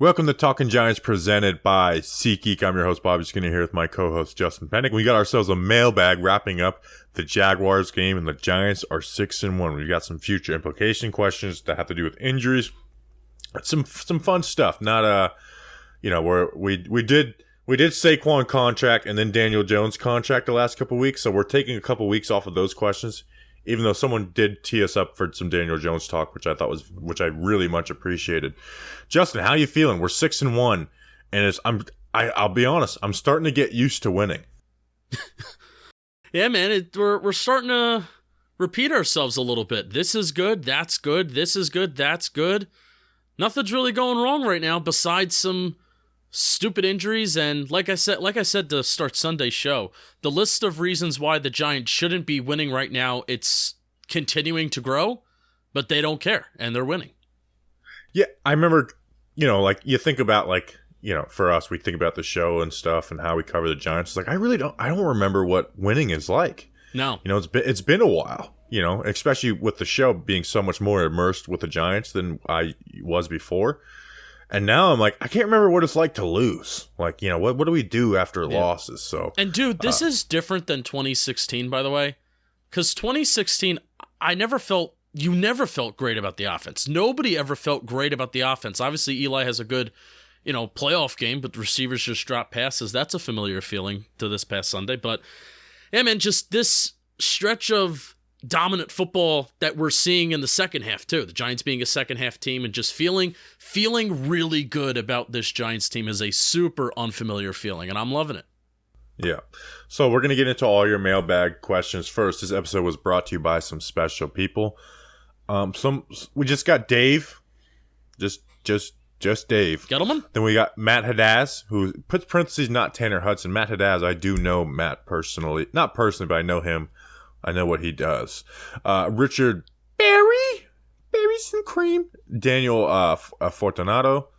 Welcome to Talking Giants presented by SeatGeek. I'm your host, Bobby Skinner, here with my co-host, Justin Pennick. We got ourselves a mailbag wrapping up the Jaguars game, and the Giants are 6-1. We've got some future implication questions that have to do with injuries. Some fun stuff. Not where we did Saquon contract and then Daniel Jones contract the last couple weeks, so we're taking a couple weeks off of those questions. Even though someone did tee us up for some Daniel Jones talk, which I really much appreciated. Justin, how you feeling? We're 6-1, and I'll be honest, I'm starting to get used to winning. Yeah, man, we're starting to repeat ourselves a little bit. This is good, that's good. This is good, that's good. Nothing's really going wrong right now besides some stupid injuries, and like I said to start Sunday's show, the list of reasons why the Giants shouldn't be winning right now, it's continuing to grow, but they don't care, and they're winning. Yeah, I remember, you think about, for us, we think about the show and stuff and how we cover the Giants. It's like, I don't remember what winning is like. No. It's been a while, especially with the show being so much more immersed with the Giants than I was before. And now I'm like, I can't remember what it's like to lose. What do we do after losses? So, and dude, this is different than 2016, by the way, because 2016, you never felt great about the offense. Nobody ever felt great about the offense. Obviously, Eli has a good, playoff game, but the receivers just drop passes. That's a familiar feeling to this past Sunday. But yeah, man, just this stretch of dominant football that we're seeing in the second half too. The Giants being a second half team and just feeling really good about this Giants team is a super unfamiliar feeling, and I'm loving it. Yeah. So we're going to get into all your mailbag questions first. This episode was brought to you by some special people. We just got Dave. Just Dave. Gettleman? Then we got Matt Hadaz, who puts parentheses, not Tanner Hudson. Matt Hadaz, I do know Matt personally. Not personally, but I know him. I know what he does. Richard Berries and Cream. Daniel Fortunato.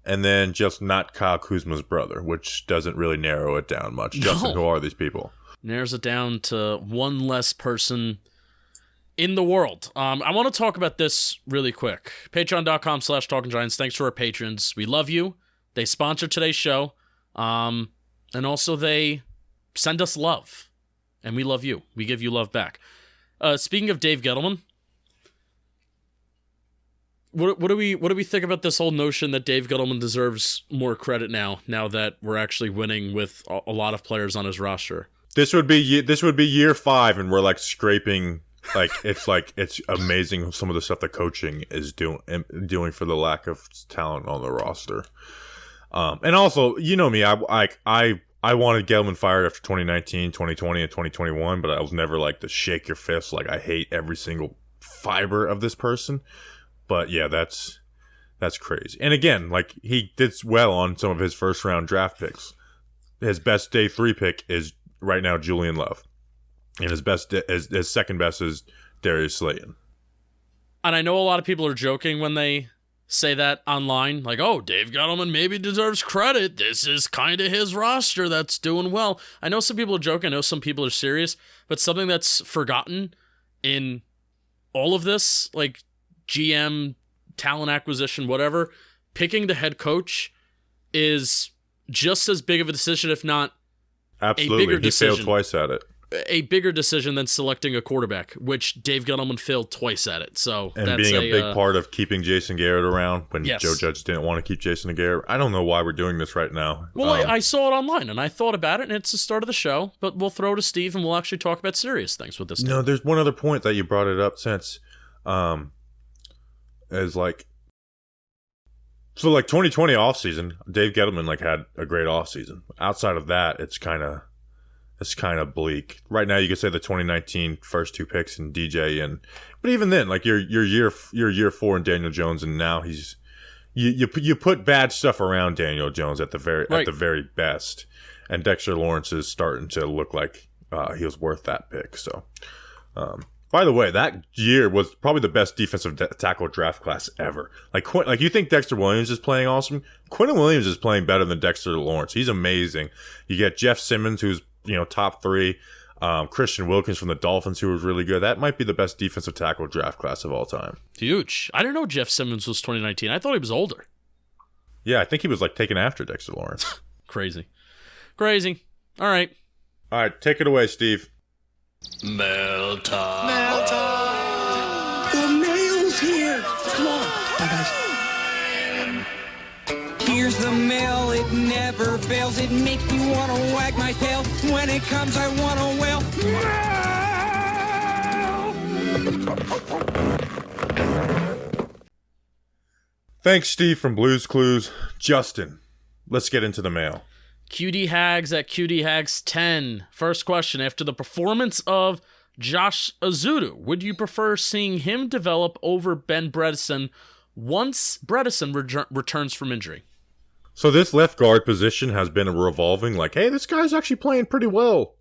And then just not Kyle Kuzma's brother, which doesn't really narrow it down much. No. Justin, who are these people? Narrows it down to one less person in the world. I want to talk about this really quick. Patreon.com/TalkingGiants. Thanks to our patrons. We love you. They sponsor today's show. And also they send us love. And we love you. We give you love back. Speaking of Dave Gettleman, what do we think about this whole notion that Dave Gettleman deserves more credit now that we're actually winning with a lot of players on his roster? This would be year 5, and we're scraping. It's amazing some of the stuff the coaching is doing for the lack of talent on the roster. And also, me, I wanted Gettleman fired after 2019, 2020, and 2021, but I was never to shake your fist. I hate every single fiber of this person. But yeah, that's crazy. And again, he did well on some of his first round draft picks. His best day 3 pick is right now Julian Love. And his second best is Darius Slayton. And I know a lot of people are joking when they say that online, Dave Gettleman maybe deserves credit. This is kind of his roster that's doing well. I know some people are joking. I know some people are serious. But something that's forgotten in all of this, GM, talent acquisition, whatever, picking the head coach is just as big of a decision, if not absolutely. A bigger decision. He failed twice at it. A bigger decision than selecting a quarterback, which Dave Gettleman failed twice at it. So and that's being a big part of keeping Jason Garrett around when Joe Judge didn't want to keep Jason Garrett. I don't know why we're doing this right now. Well, I saw it online and I thought about it, and it's the start of the show. But we'll throw to Steve and we'll actually talk about serious things with this. No, there's one other point that you brought it up since, is so 2020 offseason, Dave Gettleman had a great offseason. Outside of that, it's kind of bleak. Right now, you could say the 2019 first 2 picks in DJ, but even then, your year 4 in Daniel Jones, and now he's you put bad stuff around Daniel Jones at the very best, and Dexter Lawrence is starting to look like he was worth that pick. So, by the way, that year was probably the best defensive tackle draft class ever. You think Dexter Williams is playing awesome? Quentin Williams is playing better than Dexter Lawrence. He's amazing. You get Jeff Simmons, who's top 3. Christian Wilkins from the Dolphins, who was really good. That might be the best defensive tackle draft class of all time. Huge. I didn't know Jeff Simmons was 2019. I thought he was older. Yeah, I think he was like taken after Dexter Lawrence. Crazy. All right. All right, take it away, Steve. Mail time. Mail time. The mail's here. Come on. Bye, guys. Here's the mail, it never fails. It makes me want to wag my tail. When it comes, I want to wail. Thanks, Steve from Blues Clues. Justin, let's get into the mail. QD Hags at QD Hags 10. First question. After the performance of Josh Ezeudu, would you prefer seeing him develop over Ben Bredeson once Bredeson returns from injury? So this left guard position has been a revolving, like, hey, this guy's actually playing pretty well,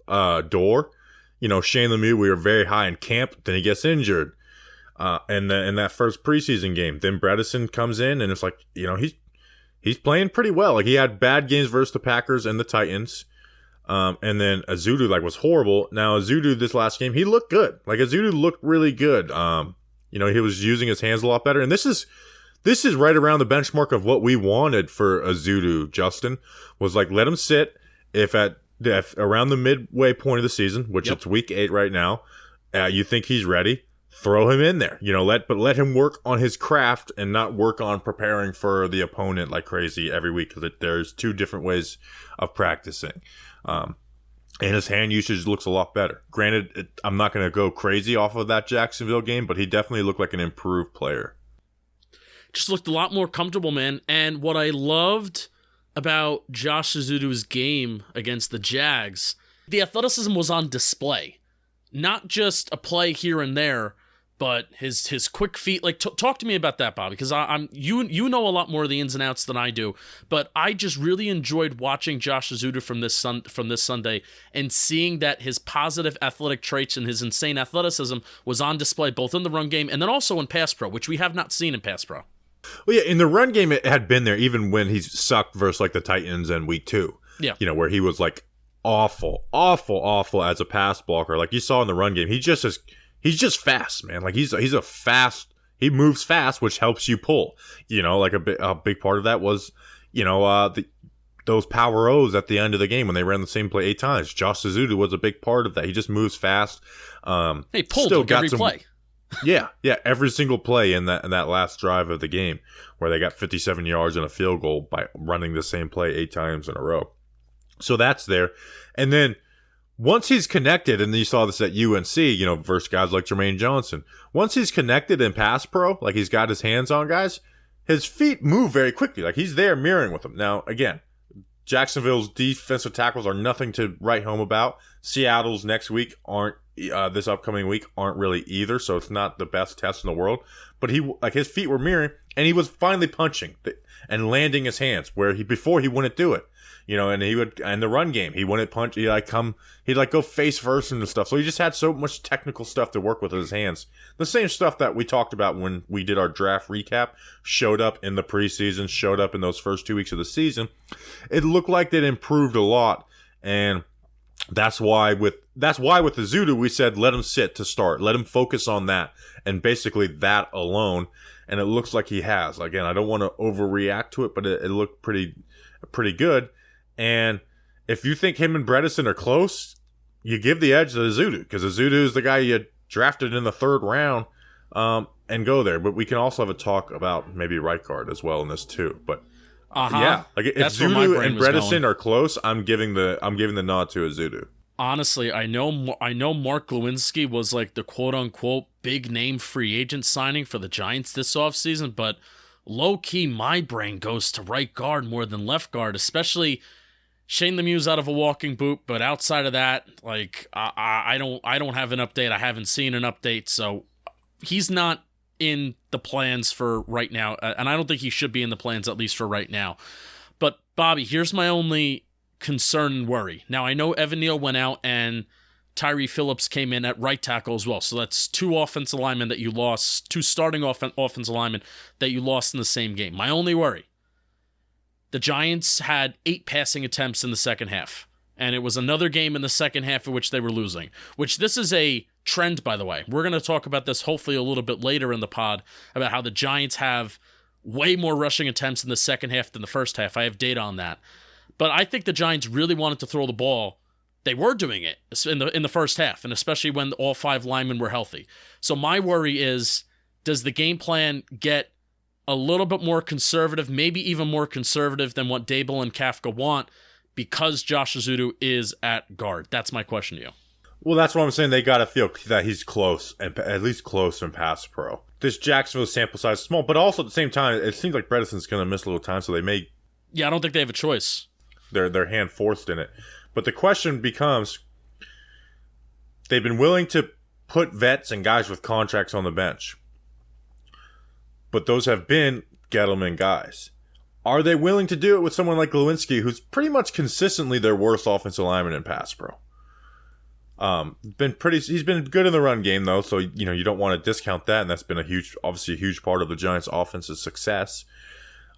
door. You know, Shane Lemieux, we were very high in camp, then he gets injured. In that first preseason game. Then Bredeson comes in, and it's like, you know, he's playing pretty well. Like, he had bad games versus the Packers and the Titans. And then Ezeudu, like, was horrible. Now, Ezeudu, this last game, he looked good. Like, Ezeudu looked really good. You know, he was using his hands a lot better. And this is right around the benchmark of what we wanted for Ezeudu, Justin, was like, let him sit if around the midway point of the season, which it's week 8 right now, you think he's ready. Throw him in there, you know, let him work on his craft and not work on preparing for the opponent like crazy every week, because there's 2 different ways of practicing. And his hand usage looks a lot better. Granted, I'm not going to go crazy off of that Jacksonville game, but he definitely looked like an improved player. Just looked a lot more comfortable, man. And what I loved about Josh Ezeudu's game against the Jags, the athleticism was on display. Not just a play here and there, but his quick feet. Like, talk to me about that, Bob, because you know a lot more of the ins and outs than I do. But I just really enjoyed watching Josh Ezeudu from this Sunday and seeing that his positive athletic traits and his insane athleticism was on display both in the run game and then also in pass pro, which we have not seen in pass pro. Well, yeah, in the run game, it had been there even when he sucked versus like the Titans in week 2. Yeah, you know, where he was like awful as a pass blocker. Like you saw in the run game, he's just fast, man. Like he moves fast, which helps you pull. You know, like a big part of that was, you know, those power O's at the end of the game when they ran the same play 8 times. Josh Ezeudu was a big part of that. He just moves fast. He pulled like every play. Yeah, every single play in that last drive of the game where they got 57 yards and a field goal by running the same play 8 times in a row. So that's there. And then once he's connected, and you saw this at UNC, you know, versus guys like Jermaine Johnson, once he's connected in pass pro, like he's got his hands on guys, his feet move very quickly. Like he's there mirroring with them. Now, again, Jacksonville's defensive tackles are nothing to write home about. Seattle's next week this upcoming week aren't really either, so it's not the best test in the world. But his feet were mirroring, and he was finally punching and landing his hands where before he wouldn't do it. You know, and he would, in the run game, he wouldn't punch. He'd go face first and stuff. So he just had so much technical stuff to work with his hands. The same stuff that we talked about when we did our draft recap showed up in the preseason, showed up in those first 2 weeks of the season. It looked like it improved a lot, and that's why with Ezeudu we said let him sit to start, let him focus on that, and basically that alone. And it looks like he has. Again, I don't want to overreact to it, but it looked pretty good. And if you think him and Bredeson are close, you give the edge to Ezeudu, because Ezeudu is the guy you drafted in the 3rd round, and go there. But we can also have a talk about maybe right guard as well in this too. But yeah, like if Ezeudu and Bredeson are close, I'm giving the nod to Ezeudu. Honestly, I know Mark Lewinsky was like the quote unquote big name free agent signing for the Giants this offseason, but low key my brain goes to right guard more than left guard, especially Shane Lemieux's out of a walking boot, but outside of that, like I don't have an update. I haven't seen an update, so he's not in the plans for right now, and I don't think he should be in the plans at least for right now. But Bobby, here's my only concern and worry. Now I know Evan Neal went out and Tyre Phillips came in at right tackle as well, so that's 2 offensive linemen that you lost, 2 starting offensive linemen that you lost in the same game. My only worry. The Giants had 8 passing attempts in the second half, and it was another game in the second half in which they were losing, which this is a trend, by the way. We're going to talk about this hopefully a little bit later in the pod about how the Giants have way more rushing attempts in the second half than the first half. I have data on that. But I think the Giants really wanted to throw the ball. They were doing it in the first half, and especially when all 5 linemen were healthy. So my worry is, does the game plan get a little bit more conservative, maybe even more conservative than what Dable and Kafka want, because Josh Ezeudu is at guard? That's my question to you. Well, that's what I'm saying. They got to feel that he's close, and at least close in pass pro. This Jacksonville sample size is small, but also at the same time, it seems like Bredesen's going to miss a little time, so they may... Yeah, I don't think they have a choice. Their hand forced in it. But the question becomes, they've been willing to put vets and guys with contracts on the bench. But those have been Gettleman guys. Are they willing to do it with someone like Lewinsky, who's pretty much consistently their worst offensive lineman in pass pro? He's been good in the run game though, so you don't want to discount that, and that's been obviously a huge part of the Giants' offense's success.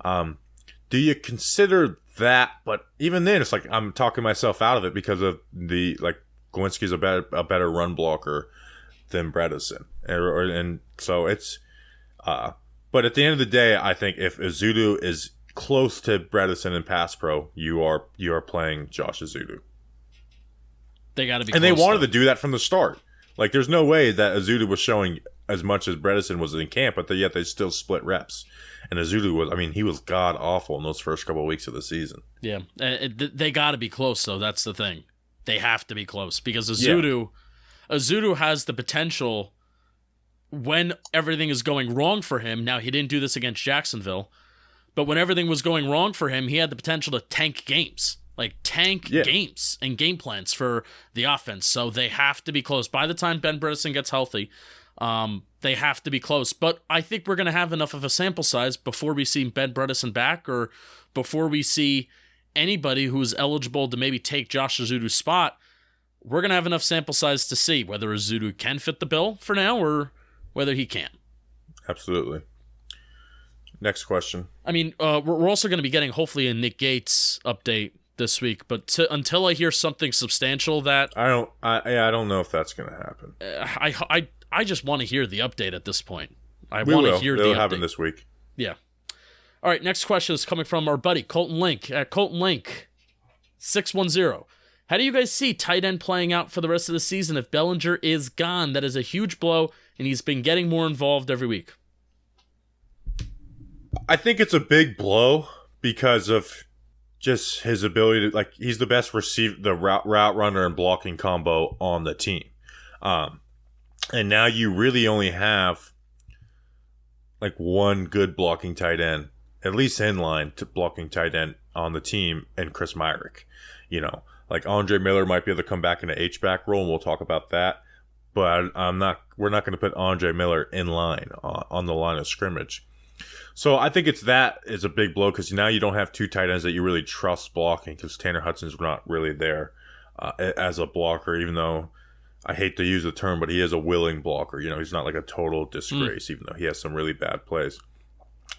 Do you consider that? But even then, it's like I'm talking myself out of it because of Lewinsky's a better run blocker than Bredesen, and so it's. But at the end of the day, I think if Ezeudu is close to Bredesen in pass pro, you are playing Josh Ezeudu. They got to be. And they wanted to do that from the start. Like, there's no way that Ezeudu was showing as much as Bredesen was in camp, but yet they still split reps. And Ezeudu was, he was god awful in those first couple of weeks of the season. Yeah, they got to be close though. That's the thing. They have to be close because Ezeudu has the potential. When everything is going wrong for him, now he didn't do this against Jacksonville, but when everything was going wrong for him, he had the potential to tank games. Games and game plans for the offense. So they have to be close. By the time Ben Bredesen gets healthy, they have to be close. But I think we're going to have enough of a sample size before we see Ben Bredesen back or before we see anybody who's eligible to maybe take Josh Ezeudu's spot. We're going to have enough sample size to see whether Ezeudu can fit the bill for now or whether he can't. Absolutely. Next question. We're also going to be getting hopefully a Nick Gates update this week, but until I hear something substantial that I don't know if that's going to happen. I just want to hear the update at this point. It'll happen this week. Yeah. All right, next question is coming from our buddy Colton Link at Colton Link 610. How do you guys see tight end playing out for the rest of the season if Bellinger is gone? That is a huge blow, and he's been getting more involved every week. I think it's a big blow because of just his ability to, he's the best the route runner and blocking combo on the team. And now you really only have one good blocking tight end, at least in line to blocking tight end on the team, and Chris Myrick. Andre Miller might be able to come back in an H-back role, and we'll talk about that. But we're not going to put Andre Miller in line on the line of scrimmage. So I think that is a big blow because now you don't have two tight ends that you really trust blocking because Tanner Hudson's not really there as a blocker, even though I hate to use the term, but he is a willing blocker. He's not a total disgrace, even though he has some really bad plays.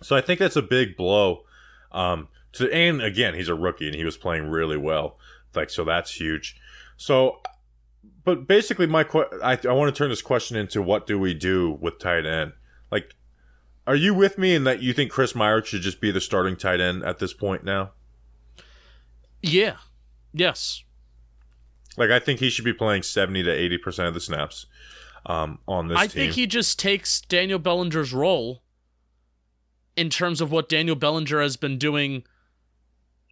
So I think that's a big blow. And again, he's a rookie and he was playing really well. So that's huge. So, but basically I want to turn this question into what do we do with tight end? Are you with me in that you think Chris Myrick should just be the starting tight end at this point now? Yeah. Yes. I think he should be playing 70 to 80% of the snaps on this team. I think he just takes Daniel Bellinger's role in terms of what Daniel Bellinger has been doing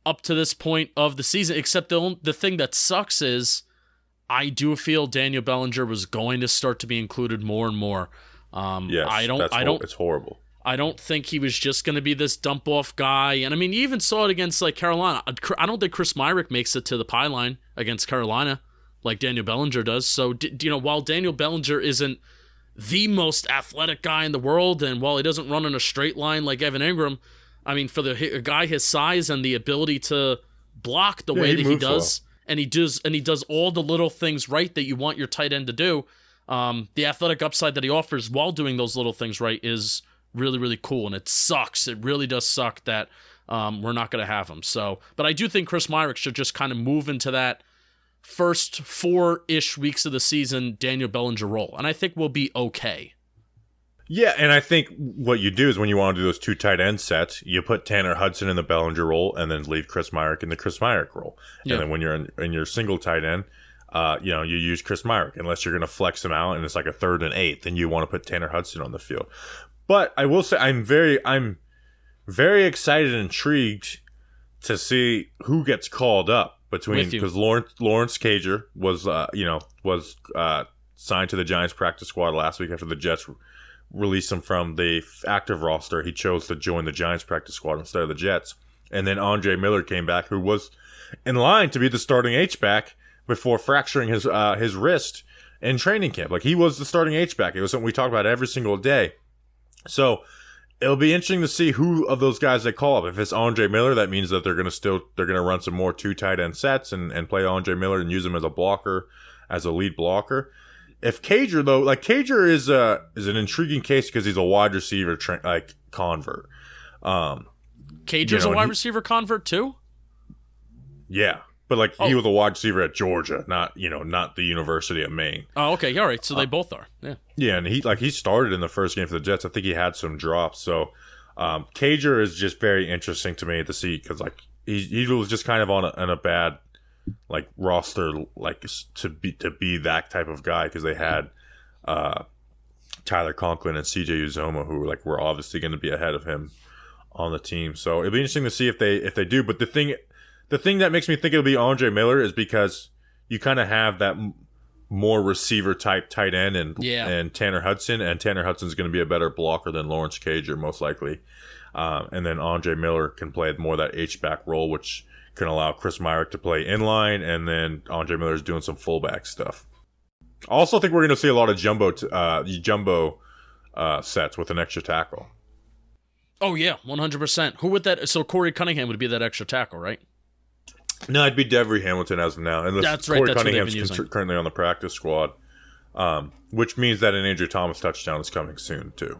up to this point of the season, except the thing that sucks is I do feel Daniel Bellinger was going to start to be included more and more. Yes, it's horrible. I don't think he was just going to be this dump off guy. And you even saw it against Carolina. I don't think Chris Myrick makes it to the pie line against Carolina like Daniel Bellinger does. So, while Daniel Bellinger isn't the most athletic guy in the world, and while he doesn't run in a straight line like Evan Ingram, for a guy his size and the ability to block the way that he does, well. and he does all the little things right that you want your tight end to do. The athletic upside that he offers while doing those little things right is really, really cool. And it sucks. It really does suck that we're not going to have him. So, but I do think Chris Myrick should just kind of move into that first 4-ish weeks of the season Daniel Bellinger role. And I think we'll be okay. Yeah, and I think what you do is when you want to do those 2 tight end sets, you put Tanner Hudson in the Bellinger role and then leave Chris Myrick in the Chris Myrick role. Yeah. And then when you're in your single tight end, you use Chris Myrick unless you're going to flex him out and it's like a 3rd and 8th, then you want to put Tanner Hudson on the field. But I will say I'm very excited and intrigued to see who gets called up because Lawrence Cager was signed to the Giants practice squad last week after the Jets released him from the active roster. He chose to join the Giants practice squad instead of the Jets. And then Andre Miller came back, who was in line to be the starting H-back before fracturing his wrist in training camp. Like, he was the starting H-back. It was something we talked about every single day. So it'll be interesting to see who of those guys they call up. If it's Andre Miller, that means that they're gonna run some more 2 tight end sets and play Andre Miller and use him as a blocker, as a lead blocker. If Cager, though, like, Cager is an intriguing case because he's a wide receiver convert. Cager's a wide receiver convert too? Yeah. But he was a wide receiver at Georgia, not the University of Maine. Oh, okay, all right. So they both are. Yeah. Yeah, and he started in the first game for the Jets. I think he had some drops. So Cager is just very interesting to me to see because he was just kind of on a bad roster to be that type of guy because they had Tyler Conklin and CJ Uzoma who were obviously going to be ahead of him on the team. So it'll be interesting to see if they do. But the thing that makes me think it'll be Andre Miller is because you kind of have that more receiver type tight end and Tanner Hudson, and Tanner Hudson's going to be a better blocker than Lawrence Cager most likely. And then Andre Miller can play more of that H-back role, which can allow Chris Myrick to play inline, and then Andre Miller's doing some fullback stuff. I also think we're going to see a lot of jumbo sets with an extra tackle. Oh, yeah, 100%. Who would that? So Corey Cunningham would be that extra tackle, right? No, it'd be Devery Hamilton as of now. And that's right. Corey Cunningham's currently on the practice squad, which means that an Andrew Thomas touchdown is coming soon too.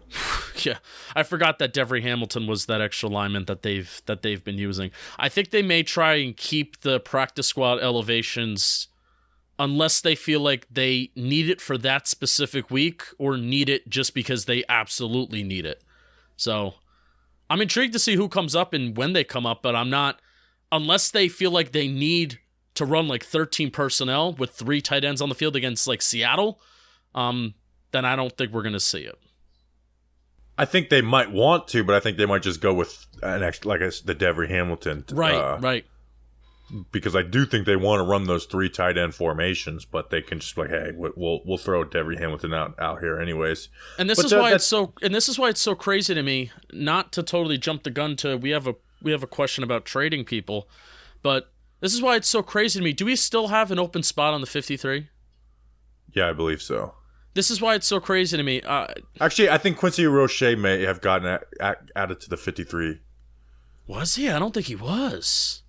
Yeah, I forgot that Devery Hamilton was that extra lineman that they've been using. I think they may try and keep the practice squad elevations unless they feel like they need it for that specific week or need it just because they absolutely need it. So I'm intrigued to see who comes up and when they come up, but I'm not. Unless they feel like they need to run 13 personnel with 3 tight ends on the field against Seattle, then I don't think we're going to see it. I think they might want to, but I think they might just go with the Devery Hamilton. Right. Because I do think they want to run those 3 tight end formations, but they can just hey, we'll throw Devery Hamilton out here anyways. And this is why it's so crazy to me. Not to totally jump the gun to we have a question about trading people, but this is why it's so crazy to me. Do we still have an open spot on the 53? Yeah, I believe so. This is why it's so crazy to me. Actually, I think Quincy Roche may have gotten added to the 53. Was he? I don't think he was.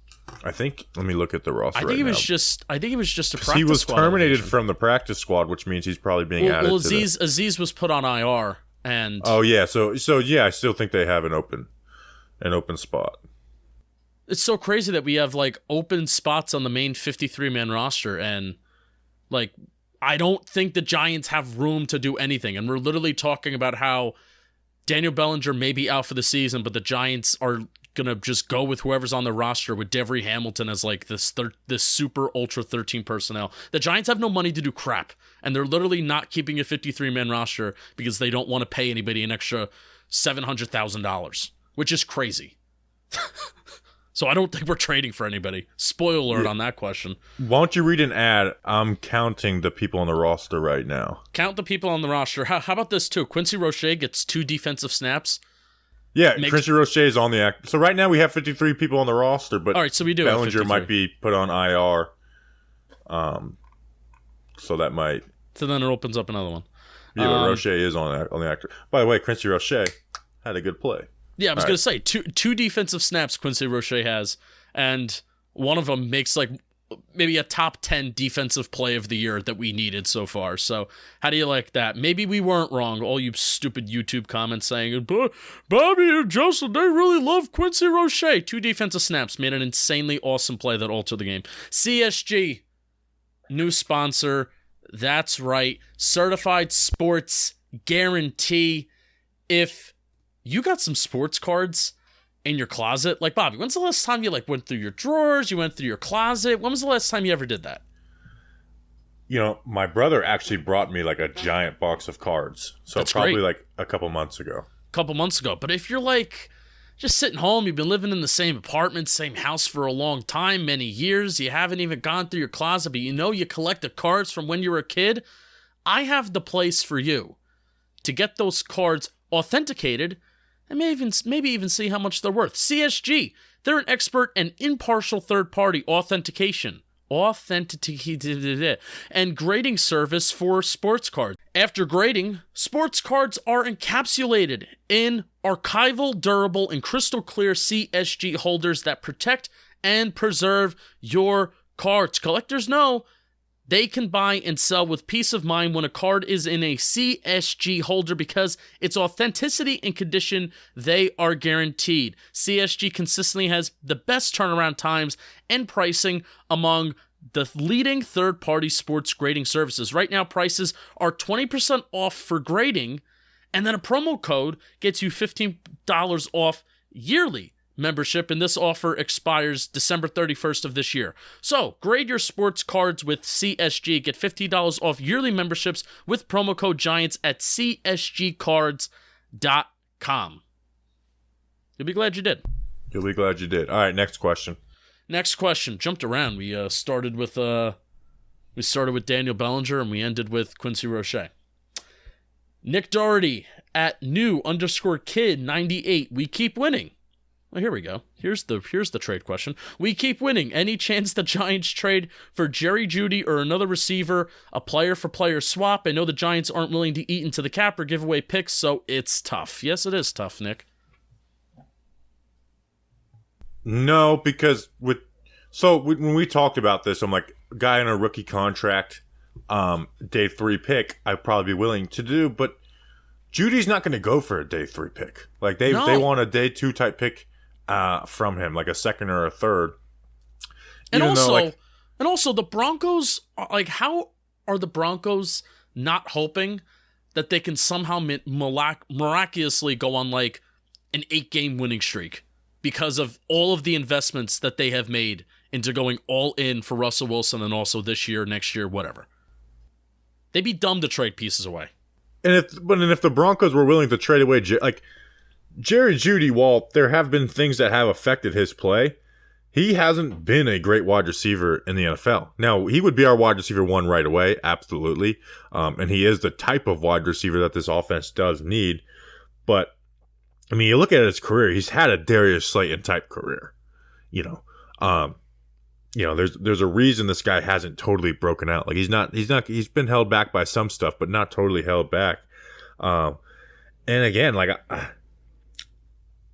I think. Let me look at the roster. I think he was just a practice squad. He was terminated from the practice squad, which means he's probably being added. Well, Aziz was put on IR, and yeah. So yeah, I still think they have an open spot. It's so crazy that we have open spots on the main 53-man roster, and I don't think the Giants have room to do anything. And we're literally talking about how Daniel Bellinger may be out for the season, but the Giants are gonna just go with whoever's on the roster with Devery Hamilton as this super ultra 13 personnel. The Giants have no money to do crap, and they're literally not keeping a 53-man roster because they don't want to pay anybody an extra $700,000, which is crazy. So I don't think we're trading for anybody. Spoiler alert on that question. Why don't you read an ad? I'm counting the people on the roster right now. Count the people on the roster. How about this too? Quincy Roche gets 2 defensive snaps. Yeah, Quincy Roche is on the act. So right now we have 53 people on the roster, but all right, so we do Bellinger might be put on IR. So that might. So then it opens up another one. Yeah, but Roche is on the actor. By the way, Quincy Roche had a good play. Yeah, I was going to say, two defensive snaps Quincy Roche has, and one of them makes maybe a top 10 defensive play of the year that we needed so far. So how do you like that? Maybe we weren't wrong, all you stupid YouTube comments saying, Bobby and Justin, they really love Quincy Roche. 2 defensive snaps made an insanely awesome play that altered the game. CSG, new sponsor. That's right. Certified Sports Guarantee. if you got some sports cards in your closet, like Bobby, when's the last time you like went through your drawers, you went through your closet? When was the last time you ever did that? You know, my brother actually brought me like a giant box of cards. So That's probably great. like a couple months ago. But if you're like just sitting home, you've been living in the same apartment, same house for a long time, many years, you haven't even gone through your closet, but you know you collected cards from when you were a kid, I have the place for you to get those cards authenticated and maybe even see how much they're worth. CSG, they're an expert and impartial third-party authentication and grading service for sports cards. After grading, sports cards are encapsulated in archival, durable, and crystal clear CSG holders that protect and preserve your cards. Collectors know they can buy and sell with peace of mind when a card is in a CSG holder because its authenticity and condition, they are guaranteed. CSG consistently has the best turnaround times and pricing among the leading third-party sports grading services. Right now, prices are 20% off for grading, and then a promo code gets you $15 off yearly membership, and this offer expires December 31st of this year. So, grade your sports cards with CSG. Get $50 off yearly memberships with promo code GIANTS at csgcards.com. You'll be glad you did. You'll be glad you did. All right, next question. Next question. Jumped around. We started with Daniel Bellinger, and we ended with Quincy Roche. Nick Doherty at new_kid98. We keep winning. Well, here we go. Here's the trade question. We keep winning. Any chance the Giants trade for Jerry Jeudy or another receiver, a player-for-player swap? I know the Giants aren't willing to eat into the cap or give away picks, so it's tough. Yes, it is tough, Nick. No, because when we talked about this, I'm like, guy on a rookie contract, day 3 pick, I'd probably be willing to do, but Judy's not going to go for a day 3 pick. Like they want a day 2 type pick from him, like a second or a third. And also the Broncos, like, how are the Broncos not hoping that they can somehow miraculously go on like an 8-game winning streak because of all of the investments that they have made into going all in for Russell Wilson and also this year, next year, whatever? They'd be dumb to trade pieces away. And if the Broncos were willing to trade away, like Jerry Jeudy, while there have been things that have affected his play, he hasn't been a great wide receiver in the NFL. Now, he would be our wide receiver 1 right away, absolutely. And he is the type of wide receiver that this offense does need. But, I mean, you look at his career, he's had a Darius Slayton type career. There's a reason this guy hasn't totally broken out. Like he's been held back by some stuff, but not totally held back. And again, like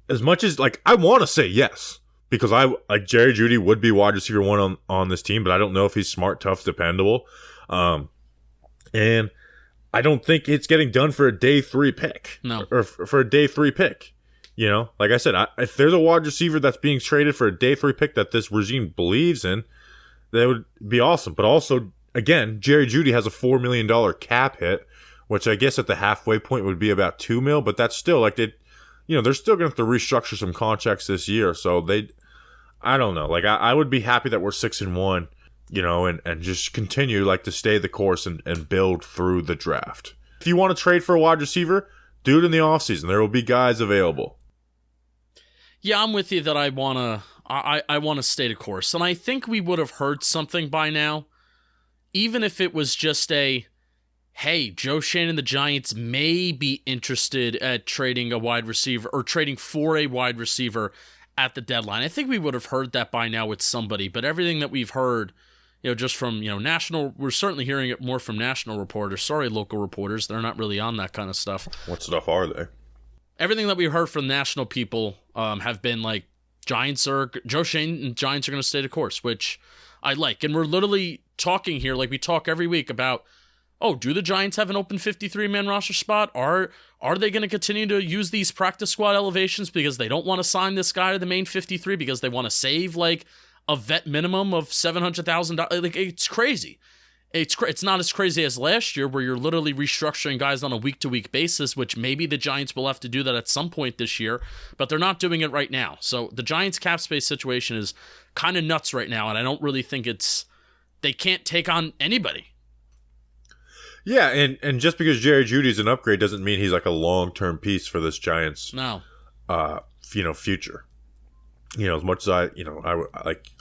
as much as like I want to say yes, because I like Jerry Jeudy would be wide receiver 1 on this team, but I don't know if he's smart, tough, dependable. And I don't think it's getting done for a day 3 pick. No. Or for a day 3 pick. Like I said, if there's a wide receiver that's being traded for a day 3 pick that this regime believes in, that would be awesome. But also, again, Jerry Jeudy has a $4 million cap hit, which I guess at the halfway point would be about $2 million, but that's still like they're still going to have to restructure some contracts this year. So I don't know. Like I would be happy that we're 6-1, and just continue like to stay the course and build through the draft. If you want to trade for a wide receiver, do it in the offseason. There will be guys available. Yeah, I'm with you that I want to stay the course. And I think we would have heard something by now, even if it was just hey, Joe Shane and the Giants may be interested at trading a wide receiver or trading for a wide receiver at the deadline. I think we would have heard that by now with somebody, but everything that we've heard, just from, national, we're certainly hearing it more from national reporters. Sorry, local reporters. They're not really on that kind of stuff. What stuff are they? Everything that we heard from national people have been like Joe Shane and Giants are going to stay the course, which I like. And we're literally talking here like we talk every week about, do the Giants have an open 53-man roster spot? Are they going to continue to use these practice squad elevations because they don't want to sign this guy to the main 53 because they want to save like a vet minimum of $700,000? Like, it's crazy. It's not as crazy as last year where you're literally restructuring guys on a week-to-week basis, which maybe the Giants will have to do that at some point this year, but they're not doing it right now. So the Giants' cap space situation is kind of nuts right now, and I don't really think they can't take on anybody. Yeah, and just because Jerry Jeudy's an upgrade doesn't mean he's like a long-term piece for this Giants future. As much as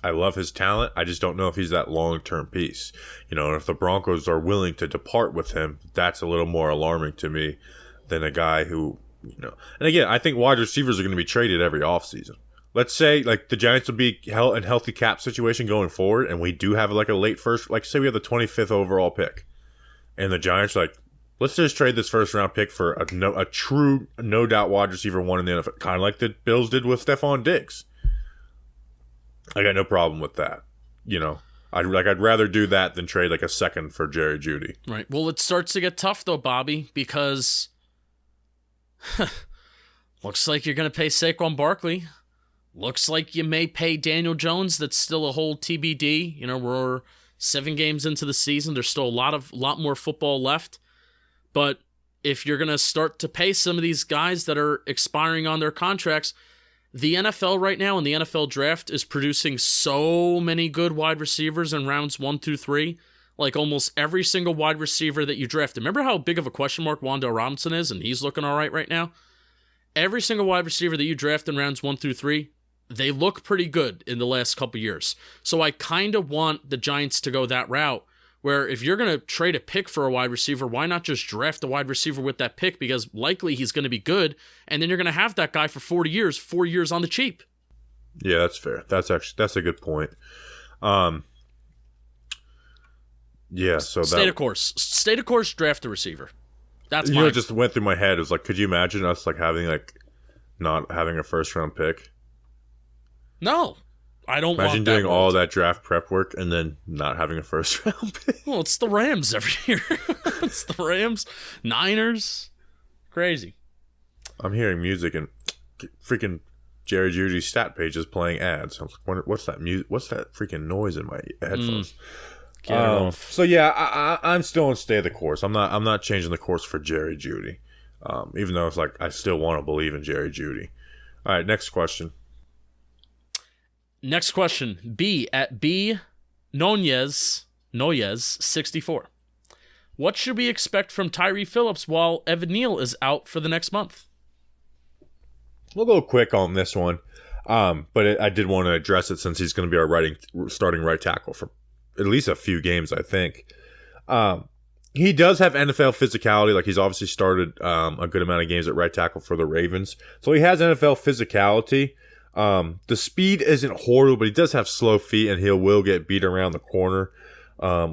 I love his talent, I just don't know if he's that long-term piece. And if the Broncos are willing to depart with him, that's a little more alarming to me than a guy who, And again, I think wide receivers are going to be traded every offseason. Let's say like the Giants will be in healthy cap situation going forward, and we do have like a late first, like say we have the 25th overall pick, and the Giants are like, let's just trade this first-round pick for a true, no-doubt wide receiver one in the NFL, kind of like the Bills did with Stephon Diggs. I got no problem with that. I'd rather do that than trade like a second for Jerry Jeudy. Right. Well, it starts to get tough though, Bobby, because looks like you're going to pay Saquon Barkley. Looks like you may pay Daniel Jones. That's still a whole TBD. We're 7 games into the season. There's still a lot more football left. But if you're going to start to pay some of these guys that are expiring on their contracts, the NFL right now and the NFL draft is producing so many good wide receivers in rounds 1 through 3. Like almost every single wide receiver that you drafted. Remember how big of a question mark Wan'Dale Robinson is, and he's looking all right now? Every single wide receiver that you draft in rounds 1 through 3, they look pretty good in the last couple years. So I kind of want the Giants to go that route, where if you're going to trade a pick for a wide receiver, why not just draft a wide receiver with that pick? Because likely he's going to be good, and then you're going to have that guy for 4 years on the cheap. Yeah, that's fair. That's a good point. Yeah, so State of course, draft a receiver. That's what just went through my head. It was like, could you imagine us like having not having a first round pick? No. I don't Imagine doing all that draft prep work and then not having a first round pick. Well, it's the Rams every year. It's the Rams, Niners. Crazy. I'm hearing music and freaking Jerry Jeudy's stat page is playing ads. I was like, what's that music? What's that freaking noise in my headphones? So yeah, I'm still in stay the course. I'm not changing the course for Jerry Jeudy. Even though it's like I still want to believe in Jerry Jeudy. All right, next question. Next question, B at B Noyes 64. What should we expect from Tyre Phillips while Evan Neal is out for the next month? We'll go quick on this one, but I did want to address it since he's going to be our starting right tackle for at least a few games, I think. He does have NFL physicality. Like he's obviously started a good amount of games at right tackle for the Ravens, so he has NFL physicality. The speed isn't horrible, but he does have slow feet, and he will get beat around the corner,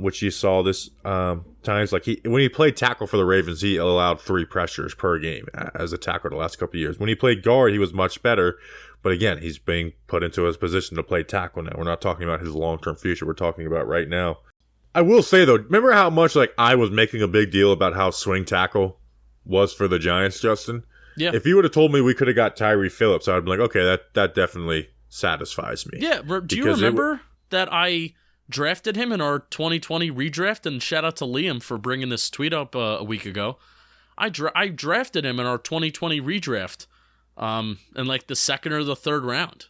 which you saw this times. Like when he played tackle for the Ravens, he allowed 3 pressures per game as a tackle the last couple of years. When he played guard, he was much better, but again, he's being put into his position to play tackle now. We're not talking about his long-term future. We're talking about right now. I will say though, remember how much like I was making a big deal about how swing tackle was for the Giants, Justin? Yeah. If you would have told me we could have got Tyre Phillips, I would be like, okay, that definitely satisfies me. Yeah. Do you remember that I drafted him in our 2020 redraft? And shout out to Liam for bringing this tweet up a week ago. I drafted him in our 2020 redraft in like the 2nd or the 3rd round.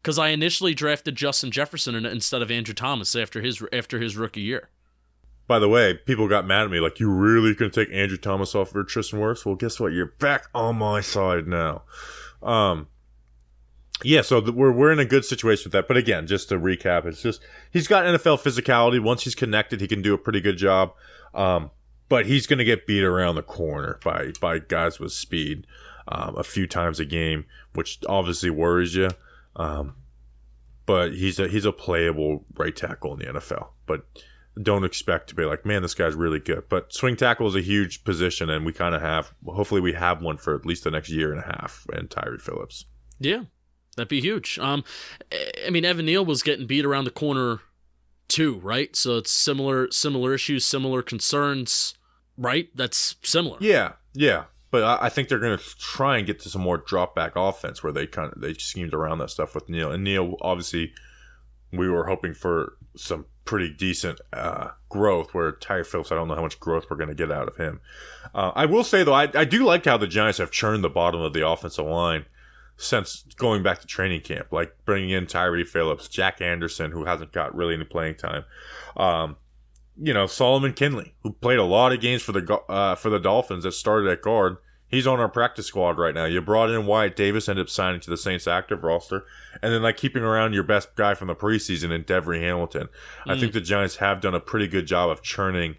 Because I initially drafted Justin Jefferson instead of Andrew Thomas after his rookie year. By the way, people got mad at me like, you really going to take Andrew Thomas off for Tristan Wirfs? Well, guess what? You're back on my side now. Yeah, so we're in a good situation with that. But again, just to recap, it's just he's got NFL physicality. Once he's connected, he can do a pretty good job. But he's going to get beat around the corner by guys with speed a few times a game, which obviously worries you. But he's a playable right tackle in the NFL. But don't expect to be like, man, this guy's really good. But swing tackle is a huge position, and we kind of have, hopefully we have one for at least the next year and a half, and Tyre Phillips. Yeah, that'd be huge. I mean, Evan Neal was getting beat around the corner too, right? So it's similar issues, similar concerns, right? That's similar. Yeah. But I think they're going to try and get to some more drop back offense where they schemed around that stuff with Neal. And Neal, obviously, we were hoping for some pretty decent growth, where Tyre Phillips, I don't know how much growth we're going to get out of him. I will say, though, I do like how the Giants have churned the bottom of the offensive line since going back to training camp, like bringing in Tyre Phillips, Jack Anderson, who hasn't got really any playing time. Solomon Kinley, who played a lot of games for the Dolphins that started at guard. He's on our practice squad right now. You brought in Wyatt Davis, ended up signing to the Saints active roster, and then keeping around your best guy from the preseason in Devery Hamilton. I think the Giants have done a pretty good job of churning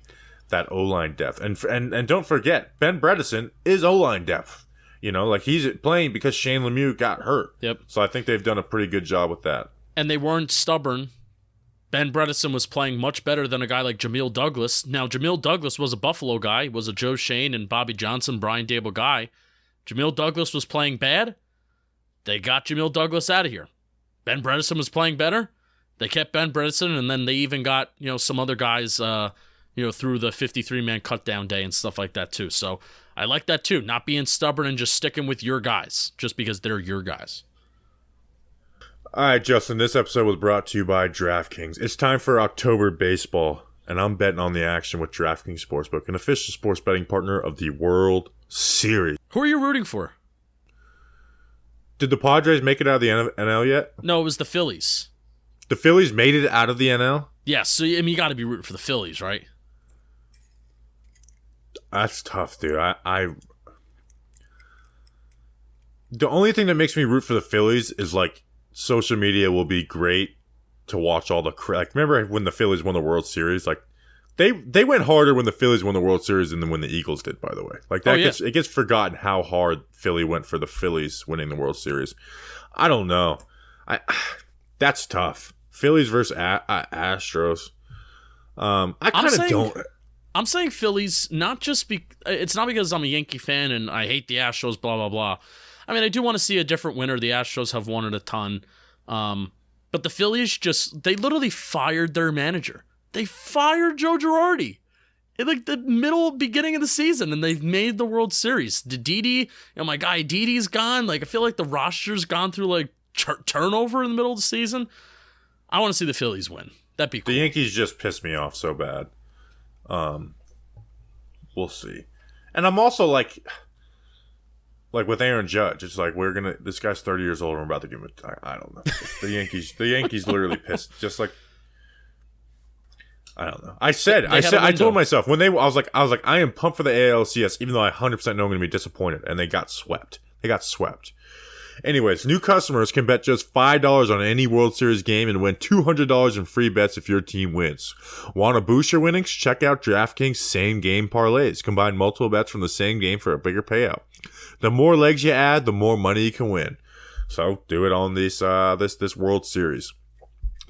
that O-line depth. And don't forget, Ben Bredeson is O-line depth. He's playing because Shane Lemieux got hurt. Yep. So I think they've done a pretty good job with that. And they weren't stubborn. Ben Bredeson was playing much better than a guy like Jamil Douglas. Now, Jamil Douglas was a Buffalo guy, was a Joe Shane and Bobby Johnson, Brian Dable guy. Jamil Douglas was playing bad. They got Jamil Douglas out of here. Ben Bredeson was playing better. They kept Ben Bredeson, and then they even got, some other guys, through the 53-man cutdown day and stuff like that too. So I like that too, not being stubborn and just sticking with your guys just because they're your guys. All right, Justin, this episode was brought to you by DraftKings. It's time for October baseball, and I'm betting on the action with DraftKings Sportsbook, an official sports betting partner of the World Series. Who are you rooting for? Did the Padres make it out of the NL yet? No, it was the Phillies. The Phillies made it out of the NL? Yes, so you got to be rooting for the Phillies, right? That's tough, dude. The only thing that makes me root for the Phillies is social media will be great to watch all the remember when the Phillies won the World Series? They went harder when the Phillies won the World Series than when the Eagles did, by the way. It gets forgotten how hard Philly went for the Phillies winning the World Series. I don't know. That's tough. Phillies versus Astros. I kind of don't. I'm saying Phillies, not just it's not because I'm a Yankee fan and I hate the Astros, blah, blah, blah. I mean, I do want to see a different winner. The Astros have won it a ton. But the Phillies they literally fired their manager. They fired Joe Girardi in the beginning of the season, and they've made the World Series. Didi, my guy Didi's gone. I feel like the roster's gone through turnover in the middle of the season. I want to see the Phillies win. That'd be cool. The Yankees just pissed me off so bad. We'll see. And I'm also with Aaron Judge, it's this guy's 30 years old and we're about to give him I don't know. The Yankees literally pissed. I don't know. I told myself I was I am pumped for the ALCS, even though I 100% know I'm going to be disappointed, and they got swept. Anyways, new customers can bet just $5 on any World Series game and win $200 in free bets if your team wins. Want to boost your winnings? Check out DraftKings Same Game Parlays. Combine multiple bets from the same game for a bigger payout. The more legs you add, the more money you can win. So do it on this World Series.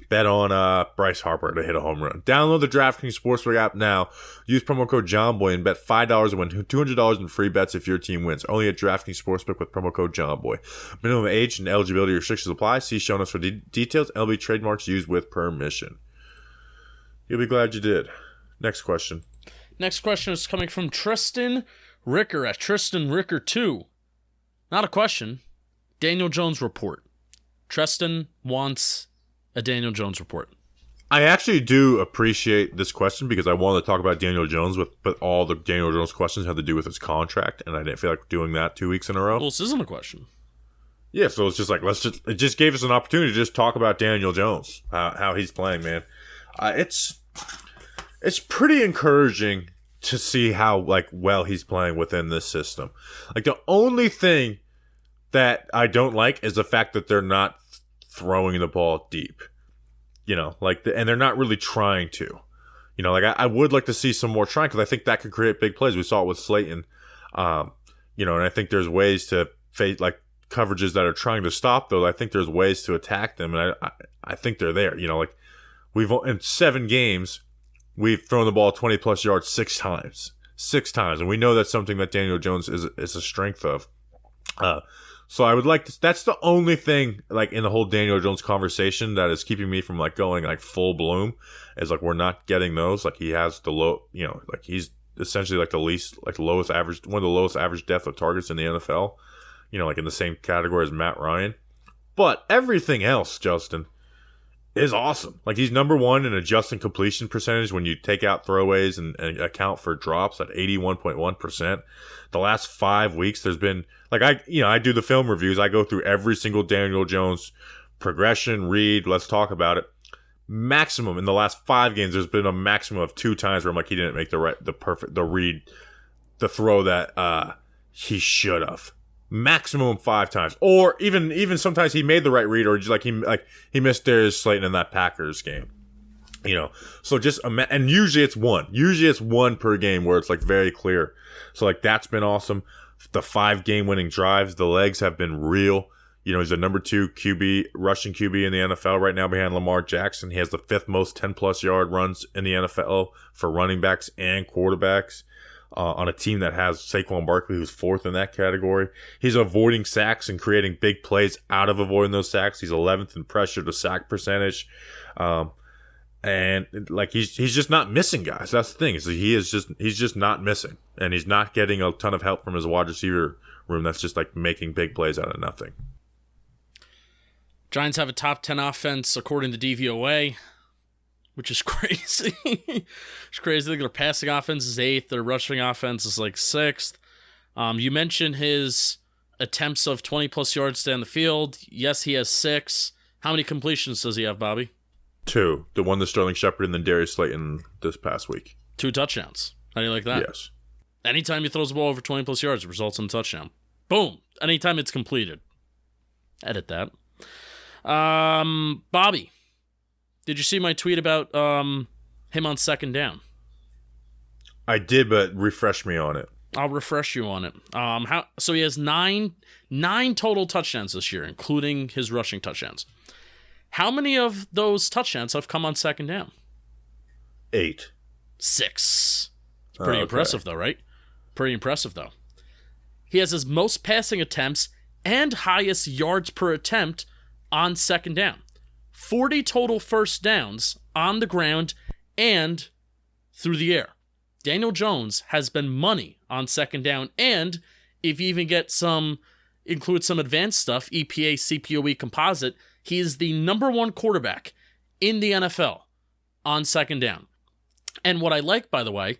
Bet on Bryce Harper to hit a home run. Download the DraftKings Sportsbook app now. Use promo code JOHNBOY and bet $5 and win $200 in free bets if your team wins. Only at DraftKings Sportsbook with promo code JOHNBOY. Minimum age and eligibility restrictions apply. See show notes for details. LB trademarks used with permission. You'll be glad you did. Next question. Next question is coming from Tristan Ricker at Tristan Ricker 2. Not a question. Daniel Jones report. Tristan wants a Daniel Jones report. I actually do appreciate this question because I wanted to talk about Daniel Jones, but all the Daniel Jones questions have to do with his contract, and I didn't feel like doing that 2 weeks in a row. Well, this isn't a question. Yeah, so it's just it just gave us an opportunity to just talk about Daniel Jones, how he's playing, man. It's pretty encouraging to see how well he's playing within this system. The only thing that I don't like is the fact that they're not throwing the ball deep, and they're not really trying to, I would like to see some more trying because I think that could create big plays. We saw it with Slayton, and I think there's ways to face coverages that are trying to stop those. I think there's ways to attack them, and I think they're there. We've in 7 games, we've thrown the ball 20 plus yards 6 times, and we know that's something that Daniel Jones is a strength of. So I would like to, that's the only thing in the whole Daniel Jones conversation that is keeping me from going full bloom is we're not getting those. He has the low, he's essentially the lowest average, one of the lowest average depth of targets in the NFL, in the same category as Matt Ryan. But everything else, Justin, is awesome. Like, he's number one in adjusting completion percentage when you take out throwaways and account for drops at 81.1%. The last 5 weeks, there's been, like, I do the film reviews. I go through every single Daniel Jones progression, read, let's talk about it. Maximum in the last 5 games, there's been a maximum of 2 times where I'm like, he didn't make the throw that he should have. Maximum 5 times, or even sometimes he made the right read, or just he missed Darius Slayton in that Packers game. So just and usually it's one per game where it's like very clear. So like that's been awesome. The 5 game winning drives, the legs have been real. He's the number 2 rushing QB in the NFL right now behind Lamar Jackson. He has the 5th most 10-plus yard runs in the NFL for running backs and quarterbacks on a team that has Saquon Barkley, who's 4th in that category. He's avoiding sacks and creating big plays out of avoiding those sacks. He's 11th in pressure to sack percentage. And like he's just not missing guys. That's the thing. He's just not missing. And he's not getting a ton of help from his wide receiver room that's just like making big plays out of nothing. Giants have a top 10 offense according to DVOA, which is crazy. It's crazy. I think their passing offense is 8th. Their rushing offense is like 6th. You mentioned his attempts of 20-plus yards down the field. Yes, he has 6. How many completions does he have, Bobby? 2. The one to Sterling Shepard and then Darius Slayton this past week. 2 touchdowns. How do you like that? Yes. Anytime he throws the ball over 20-plus yards, it results in a touchdown. Boom. Anytime it's completed. Edit that. Bobby, did you see my tweet about him on second down? I did, but refresh me on it. I'll refresh you on it. So he has nine total touchdowns this year, including his rushing touchdowns. How many of those touchdowns have come on second down? 8. 6. Pretty impressive, though, right? Pretty impressive, though. He has his most passing attempts and highest yards per attempt on second down. 40 total first downs on the ground and through the air. Daniel Jones has been money on second down, and if you even include some advanced stuff, EPA, CPOE composite, he is the number 1 quarterback in the NFL on second down. And what I like, by the way,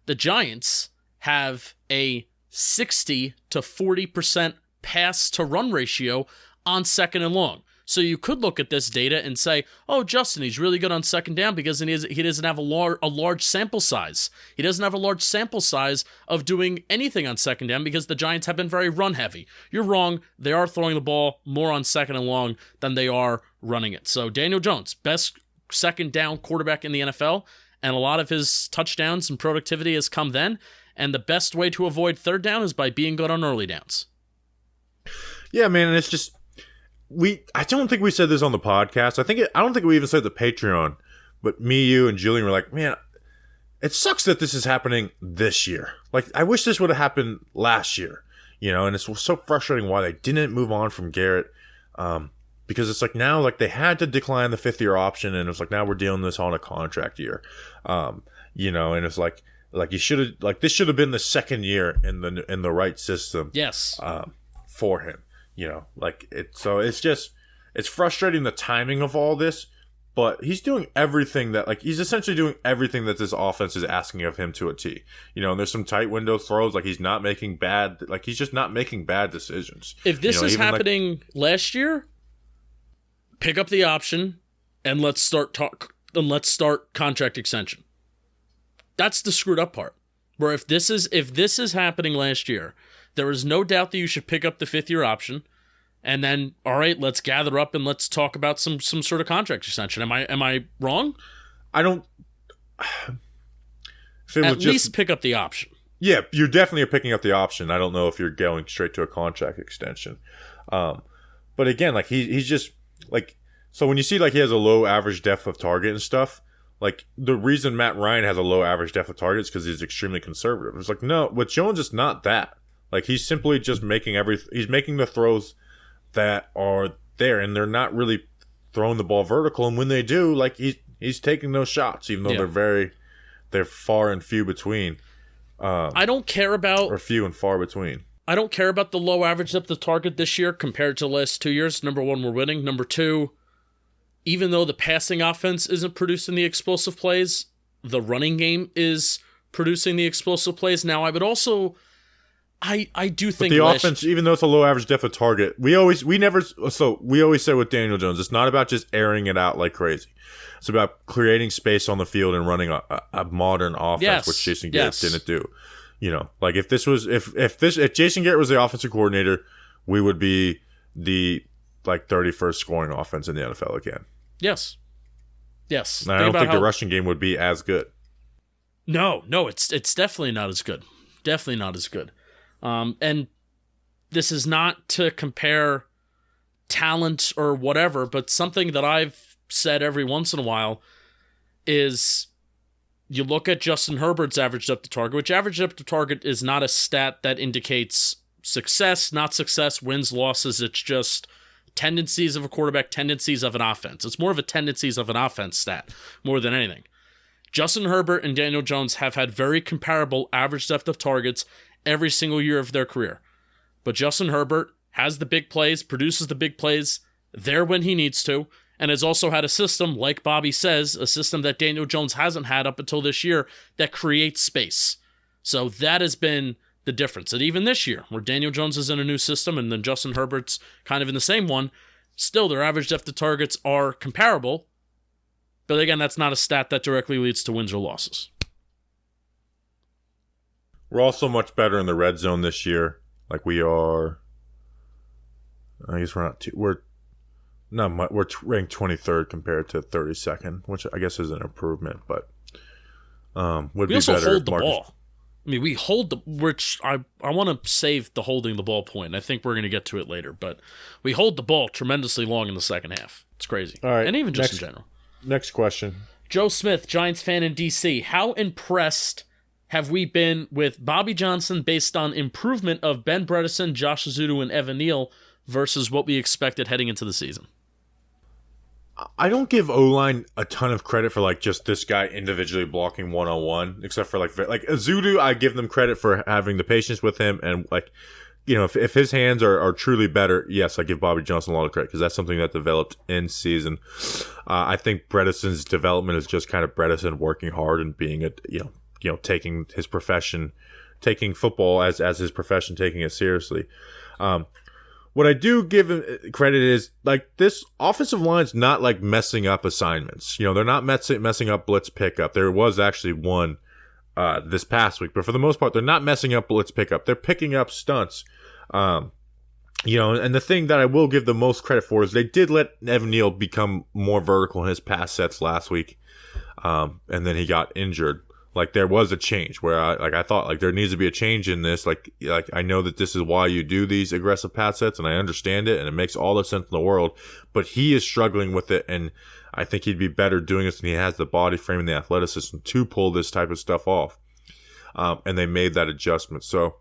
the Giants have a 60 to 40% pass to run ratio on second and long. So you could look at this data and say, oh, Justin, he's really good on second down because he doesn't have a large sample size. He doesn't have a large sample size of doing anything on second down because the Giants have been very run heavy. You're wrong. They are throwing the ball more on second and long than they are running it. So Daniel Jones, best second down quarterback in the NFL, and a lot of his touchdowns and productivity has come then. And the best way to avoid third down is by being good on early downs. Yeah, man, and it's just I don't think we said this on the podcast. I don't think we even said the Patreon, but me, you, and Julian were like, man, it sucks that this is happening this year. Like, I wish this would have happened last year, and it's so frustrating why they didn't move on from Garrett. Because it's like now, like they had to decline the 5th-year option, and it's like now we're dealing this on a contract year, and it's like you should have, like this should have been the 2nd year in the right system. Yes. For him. It's frustrating the timing of all this, but he's doing everything he's essentially doing everything that this offense is asking of him to a T. And there's some tight window throws, he's just not making bad decisions. If this is happening last year, pick up the option and let's start contract extension. That's the screwed up part. Where if this is happening last year, there is no doubt that you should pick up the 5th-year option, and then, all right, let's gather up and let's talk about some sort of contract extension. Am I wrong? I don't. At least pick up the option. Yeah, you're definitely picking up the option. I don't know if you're going straight to a contract extension. But again, he's just so when you see he has a low average depth of target and stuff. The reason Matt Ryan has a low average depth of target is because he's extremely conservative. It's no, with Jones, it's not that. He's simply just making he's making the throws that are there, and they're not really throwing the ball vertical. And when they do, he's taking those shots, even though they're far and few between. I don't care about or few and far between. I don't care about the low average depth of target this year compared to the last 2 years. Number 1, we're winning. Number 2, even though the passing offense isn't producing the explosive plays, the running game is producing the explosive plays. Now, I would also, I do think the offense, even though it's a low average depth of target, we always say with Daniel Jones, it's not about just airing it out like crazy. It's about creating space on the field and running a modern offense, which Jason Garrett didn't do. You know, like if Jason Garrett was the offensive coordinator, we would be the 31st scoring offense in the NFL again. Yes. And I don't think the rushing game would be as good. No, it's definitely not as good. Definitely not as good. And this is not to compare talent or whatever, but something that I've said every once in a while is you look at Justin Herbert's average depth of target, which average depth of target is not a stat that indicates success, not success, wins, losses. It's just tendencies of a quarterback, tendencies of an offense. It's more of a tendencies of an offense stat more than anything. Justin Herbert and Daniel Jones have had very comparable average depth of targets every single year of their career. But Justin Herbert has the big plays, produces the big plays there when he needs to, and has also had a system, like Bobby says, a system that Daniel Jones hasn't had up until this year that creates space. So that has been the difference. And even this year, where Daniel Jones is in a new system and then Justin Herbert's kind of in the same one, still their average depth of targets are comparable. But again, that's not a stat that directly leads to wins or losses. We're also much better in the red zone this year. Like we are, I guess we're ranked 23rd compared to 32nd, which I guess is an improvement, but would be better. We also hold the ball. I mean, we hold which I want to save the holding the ball point. I think we're going to get to it later, but we hold the ball tremendously long in the second half. It's crazy. All right. And even just in general. Next question. Joe Smith, Giants fan in DC. How impressed have we been with Bobby Johnson based on improvement of Ben Bredeson, Josh Ezeudu, and Evan Neal versus what we expected heading into the season? I don't give O-line a ton of credit for just this guy individually blocking one-on-one, except for like Ezeudu, I give them credit for having the patience with him and if his hands are truly better, yes, I give Bobby Johnson a lot of credit because that's something that developed in season. I think Bredeson's development is just kind of Bredesen working hard and being taking his profession, taking football as his profession, taking it seriously. What I do give him credit is this offensive line's not messing up assignments. They're not messing up blitz pickup. There was actually one this past week, but for the most part, they're not messing up blitz pickup. They're picking up stunts. And the thing that I will give the most credit for is they did let Evan Neal become more vertical in his pass sets last week. And then he got injured. There was a change where I thought there needs to be a change in this. I know that this is why you do these aggressive pass sets, and I understand it, and it makes all the sense in the world. But he is struggling with it, and I think he'd be better doing this, and he has the body frame and the athleticism to pull this type of stuff off. And they made that adjustment. So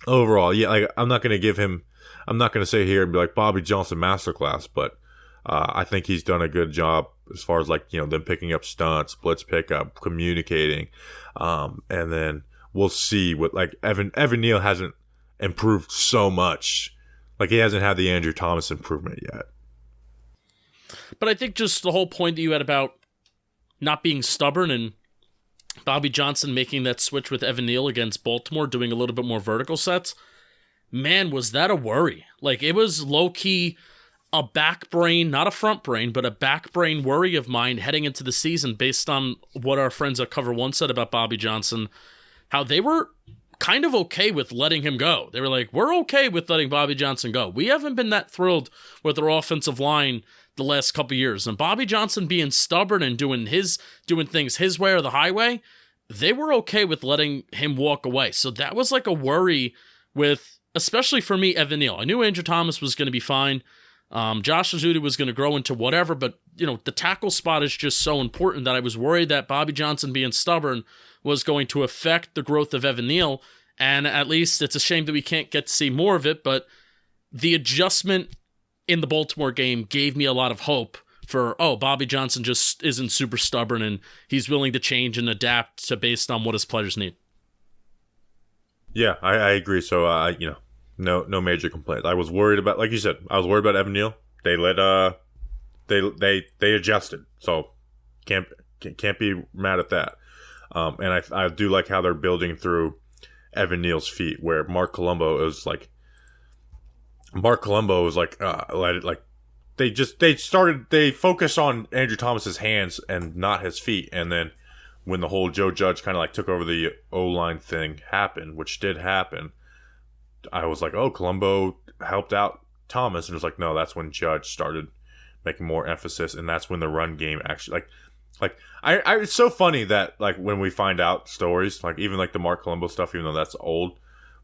overall, I'm not going to say here and be Bobby Johnson masterclass, but I think he's done a good job as far as them picking up stunts, blitz pickup, communicating, and then we'll see what Evan Neal hasn't improved so much, he hasn't had the Andrew Thomas improvement yet. But I think just the whole point that you had about not being stubborn and Bobby Johnson making that switch with Evan Neal against Baltimore, doing a little bit more vertical sets, man, was that a worry? It was low key. A back brain, not a front brain, but a back brain worry of mine heading into the season based on what our friends at Cover One said about Bobby Johnson, how they were kind of okay with letting him go. They were we're okay with letting Bobby Johnson go. We haven't been that thrilled with our offensive line the last couple years. And Bobby Johnson being stubborn and doing things his way or the highway, they were okay with letting him walk away. So that was a worry with, especially for me, Evan Neal. I knew Andrew Thomas was going to be fine. Josh Ezeudu was going to grow into whatever, but the tackle spot is just so important that I was worried that Bobby Johnson being stubborn was going to affect the growth of Evan Neal. And at least it's a shame that we can't get to see more of it, but the adjustment in the Baltimore game gave me a lot of hope for, Bobby Johnson just isn't super stubborn and he's willing to change and adapt to based on what his players need. Yeah, I agree. So, No major complaints. I was worried about, like you said, Evan Neal. They let they adjusted. So can't be mad at that. And I do like how they're building through Evan Neal's feet, where Mark Colombo was like they focus on Andrew Thomas's hands and not his feet. And then when the whole Joe Judge kind of like took over the O-line thing happened, which did happen, I was like, oh, Colombo helped out Thomas. And it was like, no, that's when Judge started making more emphasis. And that's when the run game actually it's so funny that like when we find out stories, like even like the Mark Colombo stuff, even though that's old,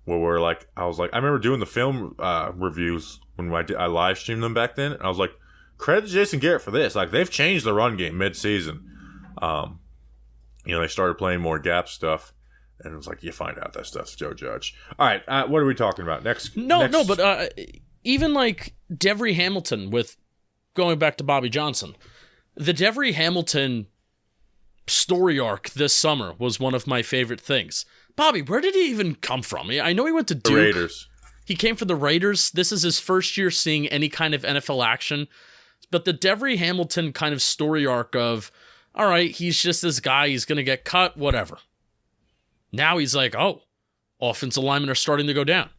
where we're like, I remember doing the film reviews when I live streamed them back then. And I was like, credit to Jason Garrett for this. Like they've changed the run game mid-season. They started playing more gap stuff, and it was like you find out that stuff's Joe Judge. All right, what are we talking about next? But even like Devery Hamilton, with going back to Bobby Johnson, the Devery Hamilton story arc this summer was one of my favorite things. Bobby, where did he even come from? I know he went to Duke. The Raiders. He came from the Raiders. This is his first year seeing any kind of NFL action. But the Devery Hamilton kind of story arc of, all right, he's just this guy. He's going to get cut, whatever. Now he's like, oh, offensive linemen are starting to go down.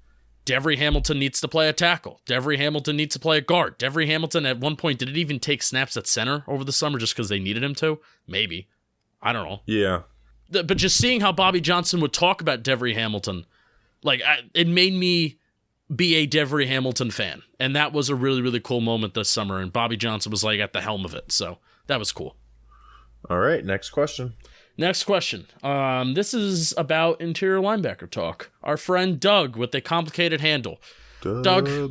Devery Hamilton needs to play a tackle. Devery Hamilton needs to play a guard. Devery Hamilton, at one point, did it even take snaps at center over the summer just because they needed him to? Maybe. I don't know. Yeah. But just seeing how Bobby Johnson would talk about Devery Hamilton, it made me be a Devery Hamilton fan. And that was a really, really cool moment this summer. And Bobby Johnson was like at the helm of it. So that was cool. All right. Next question. This is about interior linebacker talk. Our friend Doug with a complicated handle. Doug. I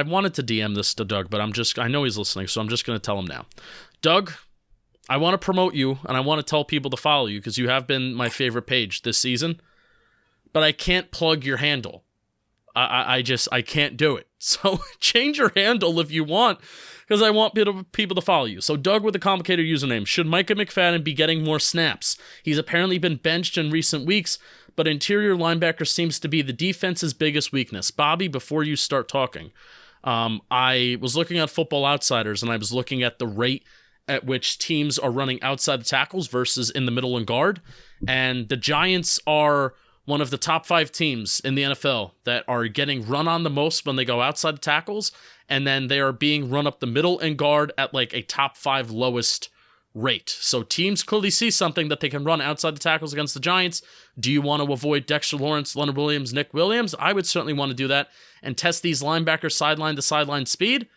wanted to DM this to Doug, but I know he's listening, so I'm just going to tell him now. Doug, I want to promote you, and I want to tell people to follow you because you have been my favorite page this season, but I can't plug your handle. I can't do it. So change your handle if you want, because I want people to follow you. So Doug with a complicated username. Should Micah McFadden be getting more snaps? He's apparently been benched in recent weeks, but interior linebacker seems to be the defense's biggest weakness. Bobby, before you start talking, I was looking at Football Outsiders, and I was looking at the rate at which teams are running outside the tackles versus in the middle and guard, and the Giants are one of the top 5 teams in the NFL that are getting run on the most when they go outside the tackles, and then they are being run up the middle and guard at like a top 5 lowest rate. So teams clearly see something that they can run outside the tackles against the Giants. Do you want to avoid Dexter Lawrence, Leonard Williams, Nick Williams? I would certainly want to do that and test these linebackers sideline to sideline speed.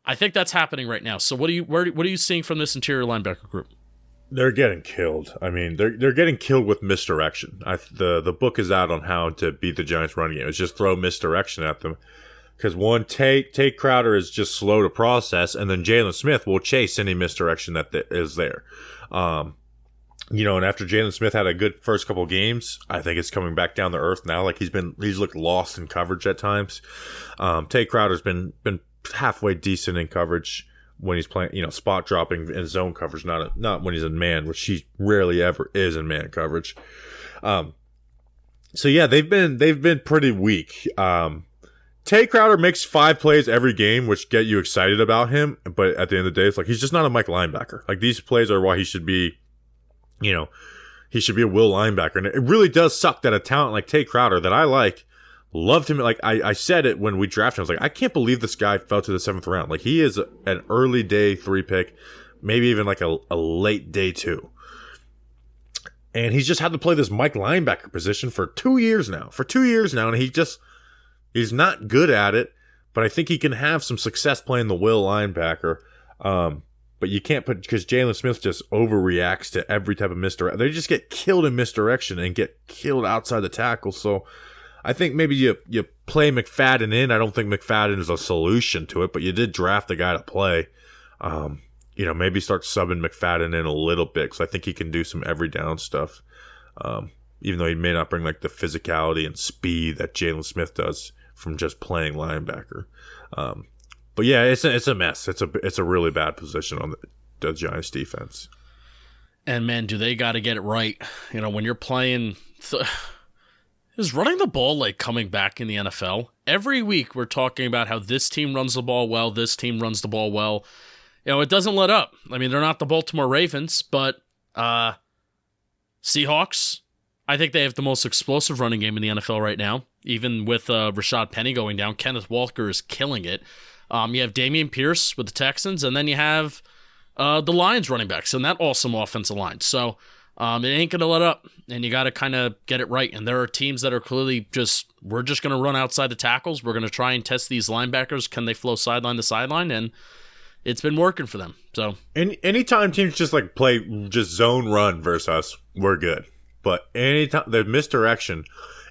I think that's happening right now. So what are you seeing from this interior linebacker group? They're getting killed. I mean, they're getting killed with misdirection. The book is out on how to beat the Giants' running game. It's just throw misdirection at them. Because one, Tate Crowder is just slow to process, and then Jalen Smith will chase any misdirection that is there. And after Jalen Smith had a good first couple games, I think it's coming back down to earth now. Like he's looked lost in coverage at times. Tate Crowder's been halfway decent in coverage when he's playing, spot dropping in zone coverage, not when he's in man, which he rarely ever is in man coverage. So yeah, they've been pretty weak. Tate Crowder makes 5 plays every game, which get you excited about him. But at the end of the day, it's like, he's just not a Mike linebacker. Like these plays are why he should be, he should be a will linebacker. And it really does suck that a talent like Tate Crowder that I loved him. Like I said it when we drafted him. I was like, I can't believe this guy fell to the 7th round. Like he is an early day 3 pick, maybe even like a late day 2. And he's just had to play this Mike linebacker position for 2 years now. And he's not good at it, but I think he can have some success playing the will linebacker. But you can't because Jalen Smith just overreacts to every type of misdirection. They just get killed in misdirection and get killed outside the tackle. So I think maybe you play McFadden in. I don't think McFadden is a solution to it, but you did draft the guy to play. Maybe start subbing McFadden in a little bit because I think he can do some every down stuff. Even though he may not bring like the physicality and speed that Jalen Smith does from just playing linebacker. But yeah, it's a mess. It's a really bad position on the Giants defense. And man, do they got to get it right. When you're playing, Is running the ball like coming back in the NFL? Every week we're talking about how this team runs the ball well, this team runs the ball well. It doesn't let up. I mean, they're not the Baltimore Ravens, but Seahawks, I think they have the most explosive running game in the NFL right now, even with Rashad Penny going down. Kenneth Walker is killing it. You have Dameon Pierce with the Texans, and then you have the Lions running backs and that awesome offensive line. So it ain't going to let up, and you got to kind of get it right. And there are teams that are clearly we're just going to run outside the tackles. We're going to try and test these linebackers. Can they flow sideline to sideline? And it's been working for them. So anytime teams just like play just zone run versus us, we're good. But anytime the misdirection,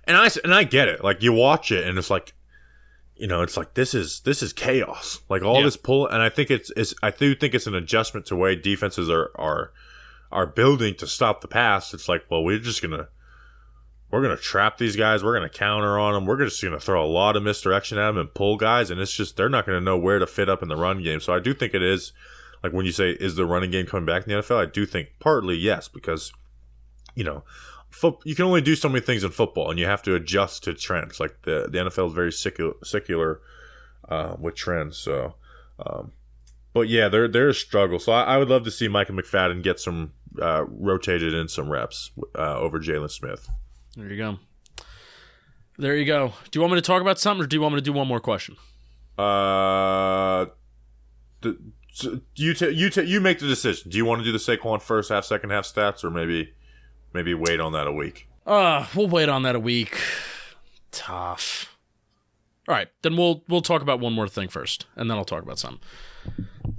and I get it. Like you watch it and it's like, it's like this is chaos. Like all this pull, and I think I do think it's an adjustment to the way defenses are building to stop the pass. It's like, well, we're gonna trap these guys. We're gonna counter on them. We're just gonna throw a lot of misdirection at them and pull guys, and it's just they're not gonna know where to fit up in the run game. So I do think it is like when you say is the running game coming back in the NFL. I do think partly yes, because you can only do so many things in football, and you have to adjust to trends. Like the NFL is very secular with trends. So, but yeah, they're a struggle. So I would love to see Micah McFadden get some rotated in some reps over Jalen Smith. There you go. There you go. Do you want me to talk about something, or do you want me to do one more question? You make the decision. Do you want to do the Saquon first half, second half stats, or maybe wait on that a week? We'll wait on that a week. Tough. All right, then we'll talk about one more thing first, and then I'll talk about something.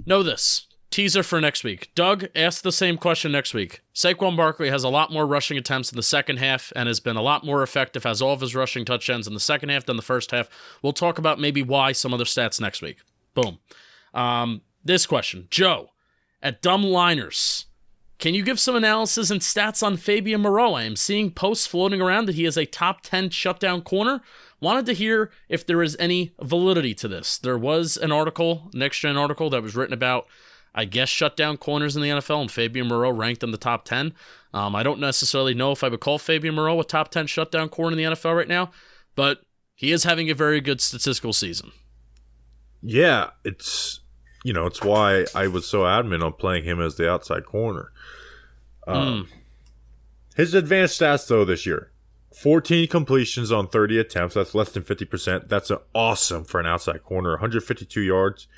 Know this. Teaser for next week. Doug, ask the same question next week. Saquon Barkley has a lot more rushing attempts in the second half and has been a lot more effective, has all of his rushing touchdowns in the second half than the first half. We'll talk about maybe why, some other stats next week. Boom. This question. Joe, at Dumb Liners, can you give some analysis and stats on Fabian Moreau? I am seeing posts floating around that he is a top 10 shutdown corner. Wanted to hear if there is any validity to this. There was an article, Next Gen article, that was written about, I guess, shutdown corners in the NFL, and Fabian Moreau ranked in the top 10. I don't necessarily know if I would call Fabian Moreau a top 10 shutdown corner in the NFL right now, but he is having a very good statistical season. Yeah, it's why I was so adamant on playing him as the outside corner. His advanced stats, though, this year. 14 completions on 30 attempts. That's less than 50%. That's awesome for an outside corner. 152 yards,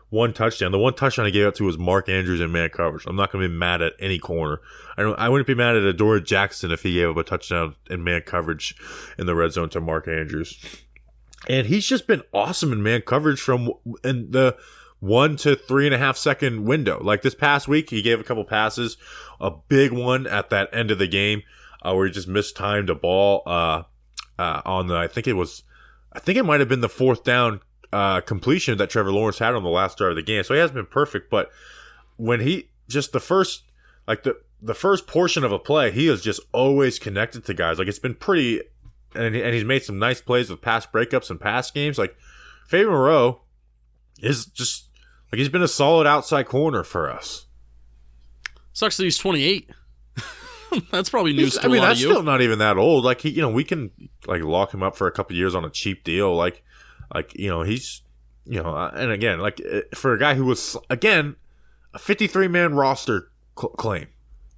1 touchdown. The 1 touchdown he gave up to was Mark Andrews in man coverage. I'm not going to be mad at any corner. I wouldn't be mad at Adoree Jackson if he gave up a touchdown in man coverage in the red zone to Mark Andrews. And he's just been awesome in man coverage in the 1 to 3.5 second window. Like this past week, he gave a couple passes, a big one at that end of the game where he just mistimed a ball on the, I think it might have been the 4th down completion that Trevor Lawrence had on the last drive of the game. So he hasn't been perfect, but when he just the first portion of a play, he is just always connected to guys. Like it's been pretty, and he's made some nice plays with pass breakups and pass games. Like Fabian Moreau is just like he's been a solid outside corner for us. Sucks that he's 28. That's probably news to a lot of you. That's still not even that old. Like we can like lock him up for a couple of years on a cheap deal. Like he's and again, like for a guy who was again a 53-man roster claim.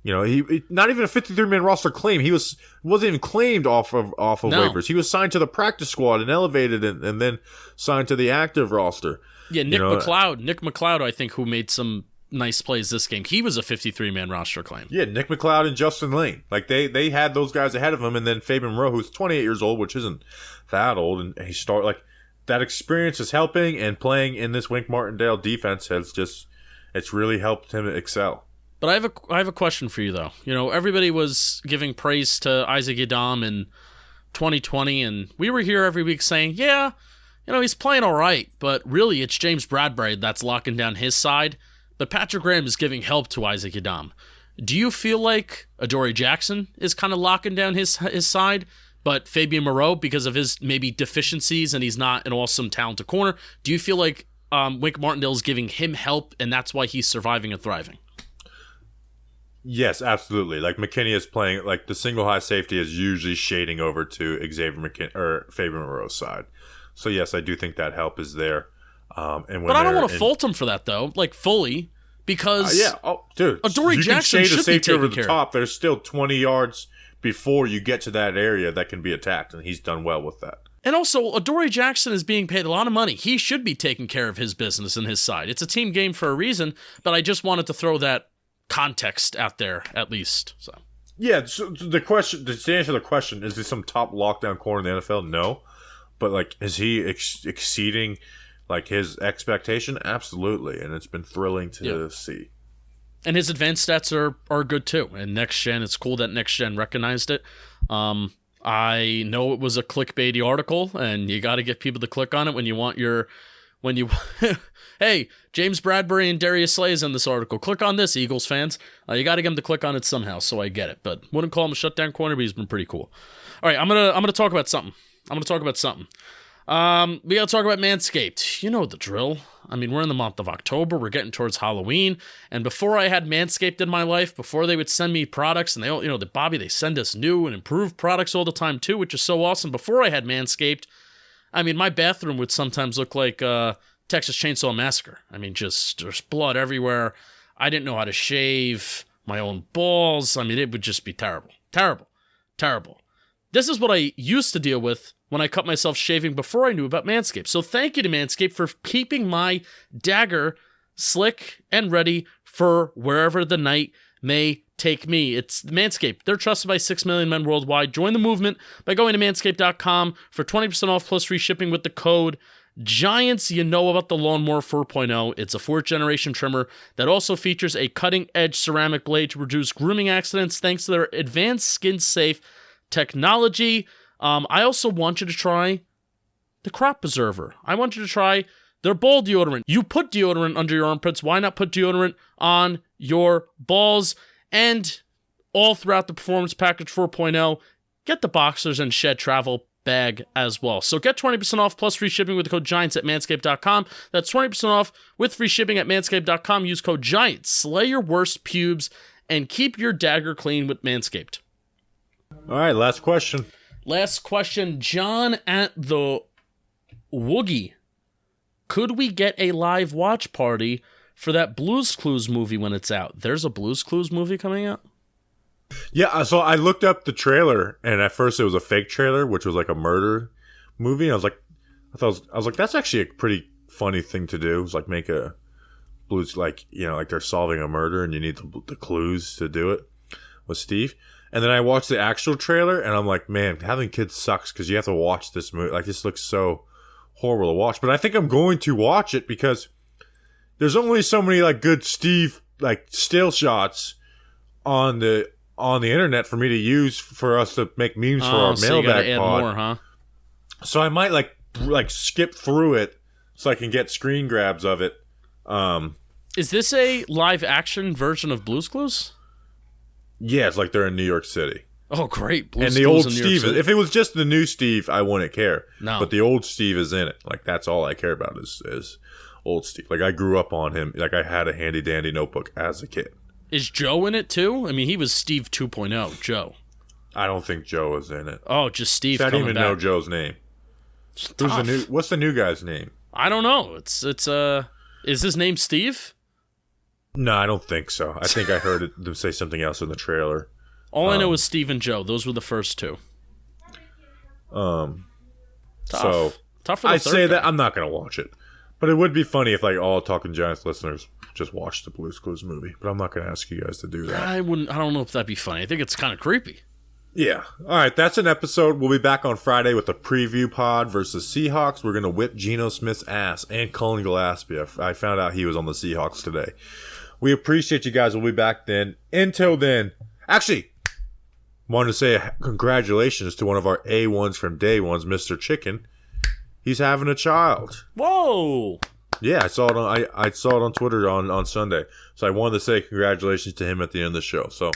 He not even a 53-man roster claim. He wasn't even claimed off of waivers. He was signed to the practice squad and elevated and then signed to the active roster. Yeah, Nick McLeod, I think, who made some nice plays this game. He was a 53-man roster claim. Yeah, Nick McLeod and Justin Lane. Like they had those guys ahead of him, and then Fabian Moreau, who's 28 years old, which isn't that old, and he started like that experience is helping, and playing in this Wink Martindale defense it's really helped him excel. But I have a question for you though. Everybody was giving praise to Isaac Yiadom in 2020, and we were here every week saying, yeah, he's playing all right, but really it's James Bradbury that's locking down his side. But Patrick Graham is giving help to Isaac Yiadom. Do you feel like Adoree Jackson is kind of locking down his side, but Fabian Moreau, because of his maybe deficiencies and he's not an awesome, talented corner, do you feel like Wink Martindale is giving him help and that's why he's surviving and thriving? Yes, absolutely. Like McKinney is playing, like the single high safety is usually shading over to Xavier McKinney or Fabian Moreau's side. So yes, I do think that help is there. And but I don't want to fault him for that though, like fully, because dude, Adoree Jackson should be taken over the care top. There's still 20 yards before you get to that area that can be attacked, and he's done well with that. And also, Adoree Jackson is being paid a lot of money. He should be taking care of his business and his side. It's a team game for a reason, but I just wanted to throw that context out there at least. So yeah, so the question, to answer the question, is he some top lockdown corner in the NFL? No, but like, is he exceeding like his expectation? Absolutely, and it's been thrilling to see. And his advanced stats are good too. And next gen, it's cool that next gen recognized it. I know it was a clickbaity article, and you got to get people to click on it when you hey, James Bradbury and Darius Slay is in this article. Click on this, Eagles fans. You got to get them to click on it somehow, so I get it. But wouldn't call him a shutdown corner, but he's been pretty cool. All right, I'm gonna talk about something. We got to talk about Manscaped. You know the drill. I mean, we're in the month of October. We're getting towards Halloween. And before I had Manscaped in my life, before they would send me products, and they all, they send us new and improved products all the time too, which is so awesome. Before I had Manscaped, I mean, my bathroom would sometimes look like Texas Chainsaw Massacre. I mean, just there's blood everywhere. I didn't know how to shave my own balls. I mean, it would just be terrible. Terrible. Terrible. This is what I used to deal with when I cut myself shaving before I knew about Manscaped. So thank you to Manscaped for keeping my dagger slick and ready for wherever the night may take me. It's Manscaped. They're trusted by 6 million men worldwide. Join the movement by going to manscaped.com for 20% off plus free shipping with the code GIANTS. You know about the Lawnmower 4.0. It's a 4th generation trimmer that also features a cutting-edge ceramic blade to reduce grooming accidents thanks to their advanced skin-safe technology. I also want you to try the Crop Preserver. I want you to try their ball deodorant. You put deodorant under your armpits. Why not put deodorant on your balls? And all throughout the Performance Package 4.0, get the Boxers and Shed Travel bag as well. So get 20% off plus free shipping with the code GIANTS at manscaped.com. That's 20% off with free shipping at manscaped.com. Use code GIANTS. Slay your worst pubes and keep your dagger clean with Manscaped. All right, last question. Last question, John at the Woogie. Could we get a live watch party for that Blue's Clues movie when it's out? There's a Blue's Clues movie coming out? Yeah, so I looked up the trailer, and at first it was a fake trailer, which was like a murder movie. And I was like, that's actually a pretty funny thing to do. It's like make a Blue's, like, like they're solving a murder, and you need the clues to do it with Steve. And then I watched the actual trailer, and I'm like, man, having kids sucks because you have to watch this movie. Like, this looks so horrible to watch. But I think I'm going to watch it because there's only so many like good Steve like still shots on the internet for me to use for us to make memes for our so mailbag you gotta pod. add more, huh? So I might like skip through it so I can get screen grabs of it. Is this a live action version of Blue's Clues? Yeah, it's like they're in New York City. Oh, great. Blue's and the Clues old in New York Steve, City. if it was just the new Steve, I wouldn't care. No. But the old Steve is in it. Like, that's all I care about is old Steve. Like, I grew up on him. Like, I had a handy dandy notebook as a kid. Is Joe in it too? I mean, he was Steve 2.0, Joe. I don't think Joe is in it. Oh, just Steve I coming didn't even back. know Joe's name. It's Who's tough. the new? What's the new guy's name? I don't know. It's is his name Steve? No, I don't think so. I think I heard them say something else in the trailer. All I know is Steve and Joe. Those were the first two. Tough. So Tough for the I third say guy. that I'm not gonna watch it, but it would be funny if like all Talking Giants listeners just watched the Blue's Clues movie. But I'm not gonna ask you guys to do that. I don't know if that'd be funny. I think it's kind of creepy. Yeah. All right, that's an episode. We'll be back on Friday with a preview pod versus Seahawks. We're gonna whip Geno Smith's ass and Cullen Gillespie. I found out he was on the Seahawks today. We appreciate you guys. We'll be back then. Until then, actually, wanted to say congratulations to one of our A1s from day ones, Mr. Chicken. He's having a child. Whoa! Yeah, I saw it on I saw it on Twitter on Sunday. So I wanted to say congratulations to him at the end of the show. So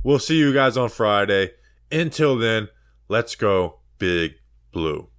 we'll see you guys on Friday. Until then, let's go Big Blue.